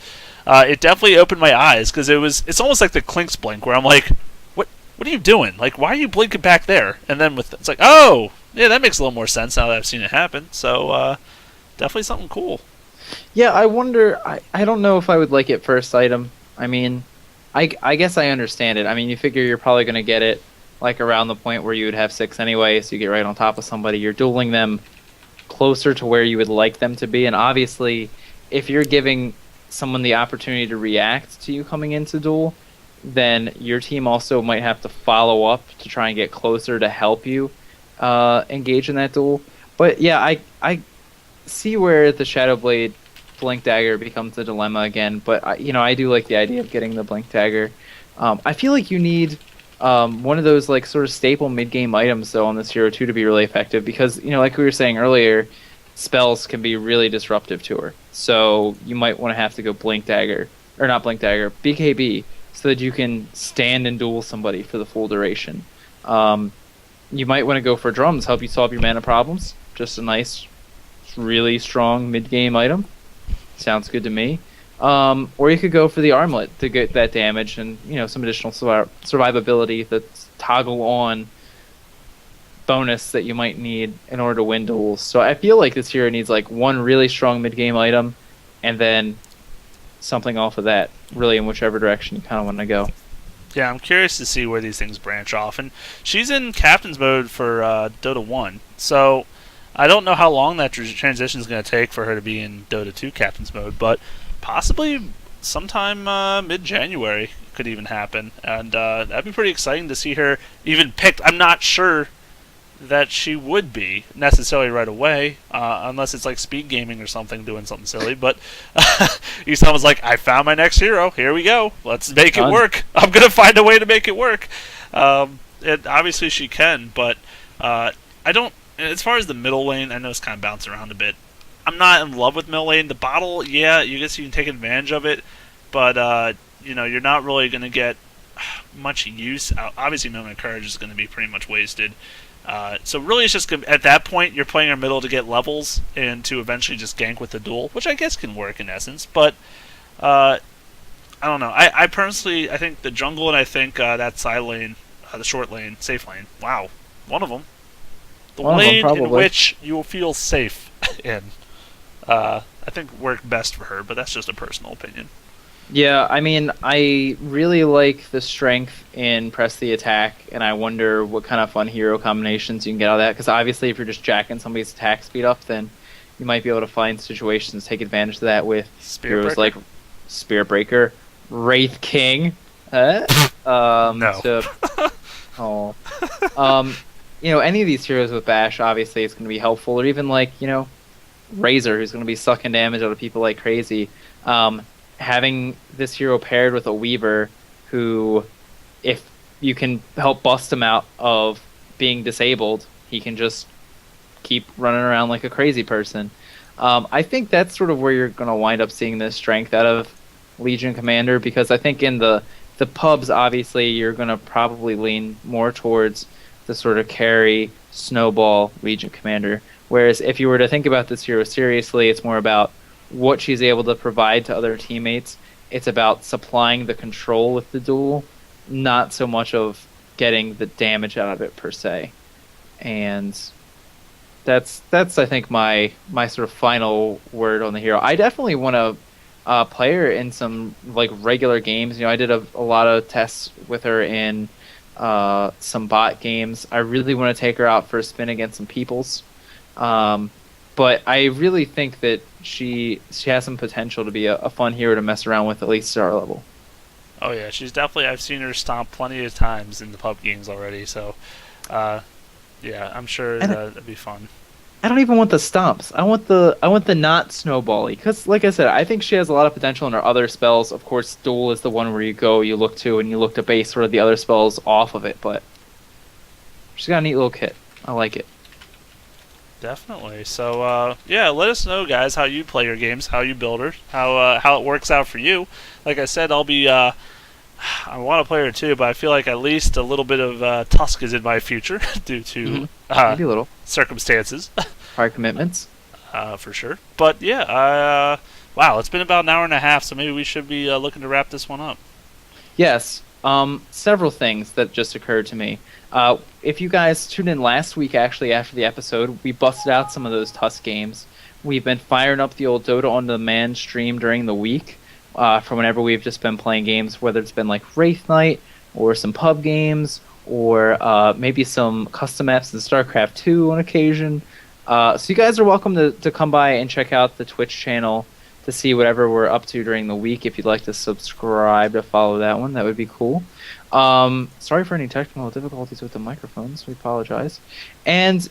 it definitely opened my eyes because it's almost like the Clinks blink where I'm like, what are you doing? Like, why are you blinking back there? And then it's like, oh, yeah, that makes a little more sense now that I've seen it happen. So definitely something cool. Yeah, I wonder. I don't know if I would like it first item. I mean, I guess I understand it. I mean, you figure you're probably going to get it like around the point where you would have 6 anyway, so you get right on top of somebody. You're dueling them closer to where you would like them to be, and obviously, if you're giving someone the opportunity to react to you coming into duel, then your team also might have to follow up to try and get closer to help you engage in that duel. But yeah, I see where the Shadow Blade Blink Dagger becomes a dilemma again, but I do like the idea of getting the Blink Dagger. I feel like you need one of those like sort of staple mid-game items though on this hero too to be really effective, because like we were saying earlier, spells can be really disruptive to her. So you might want to have to go Blink Dagger, or not Blink Dagger, BKB, so that you can stand and duel somebody for the full duration. You might want to go for drums, help you solve your mana problems. Just a nice, really strong mid-game item. Sounds good to me. Or you could go for the armlet to get that damage and some additional survivability that's toggle on bonus that you might need in order to win duels. So I feel like this hero needs like one really strong mid-game item and then something off of that, really in whichever direction you kind of want to go. Yeah, I'm curious to see where these things branch off. And she's in Captain's mode for Dota 1, so I don't know how long that transition is going to take for her to be in Dota 2 Captain's mode, but possibly sometime mid-January could even happen. And that'd be pretty exciting to see her even picked. I'm not sure that she would be necessarily right away, unless it's like speed gaming or something, doing something silly. But Isan was like, I found my next hero. Here we go. Let's make it work. I'm going to find a way to make it work. And obviously she can, but I don't... As far as the middle lane, I know it's kind of bouncing around a bit. I'm not in love with middle lane. The bottle, yeah, you guess you can take advantage of it, but you're not really going to get much use. Obviously, Moment of Courage is going to be pretty much wasted. So really, it's just at that point you're playing your middle to get levels and to eventually just gank with the duel, which I guess can work in essence. But I don't know. I personally, I think the jungle and I think that side lane, the short lane, safe lane. Wow, one of them. The lane in which you will feel safe in. I think worked best for her, but that's just a personal opinion. Yeah, I mean, I really like the strength in press the attack, and I wonder what kind of fun hero combinations you can get out of that, because obviously if you're just jacking somebody's attack speed up, then you might be able to find situations, take advantage of that with heroes like Spirit Breaker, Wraith King, no. Any of these heroes with Bash, obviously it's going to be helpful, or even like, Razor, who's going to be sucking damage out of people like crazy. Having this hero paired with a Weaver who, if you can help bust him out of being disabled, he can just keep running around like a crazy person. I think that's sort of where you're going to wind up seeing this strength out of Legion Commander, because I think in the pubs, obviously, you're going to probably lean more towards the sort of carry, snowball Legion Commander. Whereas if you were to think about this hero seriously, it's more about what she's able to provide to other teammates. It's about supplying the control with the duel, not so much of getting the damage out of it per se. And that's I think my sort of final word on the hero. I definitely want to play her in some like regular games. I did a lot of tests with her in some bot games. I really want to take her out for a spin against some peoples. But I really think that she has some potential to be a fun hero to mess around with, at least at our level. Oh yeah, she's definitely. I've seen her stomp plenty of times in the pub games already. So, yeah, I'm sure that'd be fun. I don't even want the stomps. I want the not snowbally, because like I said, I think she has a lot of potential in her other spells. Of course, duel is the one where you look to base sort of the other spells off of it. But she's got a neat little kit. I like it. Definitely. So, yeah, let us know, guys, how you play your games, how you build her, how it works out for you. Like I said, I'll be, I want to play her too, but I feel like at least a little bit of Tusk is in my future due to maybe a little circumstances. Prior commitments. For sure. But, yeah, wow, it's been about an hour and a half, so maybe we should be looking to wrap this one up. Yes. Several things that just occurred to me. If you guys tuned in last week, actually, after the episode, we busted out some of those Tusk games. We've been firing up the old Dota on Demand stream during the week from whenever we've just been playing games, whether it's been like Wraith Night or some pub games or maybe some custom maps in StarCraft 2 on occasion. So you guys are welcome to come by and check out the Twitch channel to see whatever we're up to during the week. If you'd like to subscribe to follow that one, that would be cool. Sorry for any technical difficulties with the microphones. We apologize. And,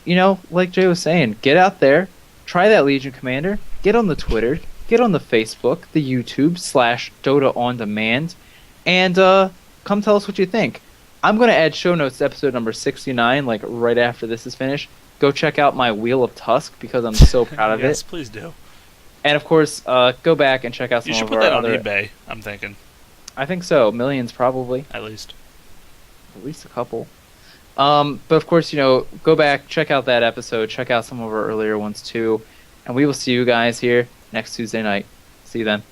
like Jay was saying, get out there, try that Legion Commander, get on the Twitter, get on the Facebook, the YouTube /Dota On Demand, and come tell us what you think. I'm going to add show notes to episode number 69, like right after this is finished. Go check out my Wheel of Tusk because I'm so proud of it. Yes, please do. And of course, go back and check out some of our other... You should put that on eBay, I'm thinking. I think so. Millions, probably. At least a couple. But of course, go back, check out that episode, check out some of our earlier ones too, and we will see you guys here next Tuesday night. See you then.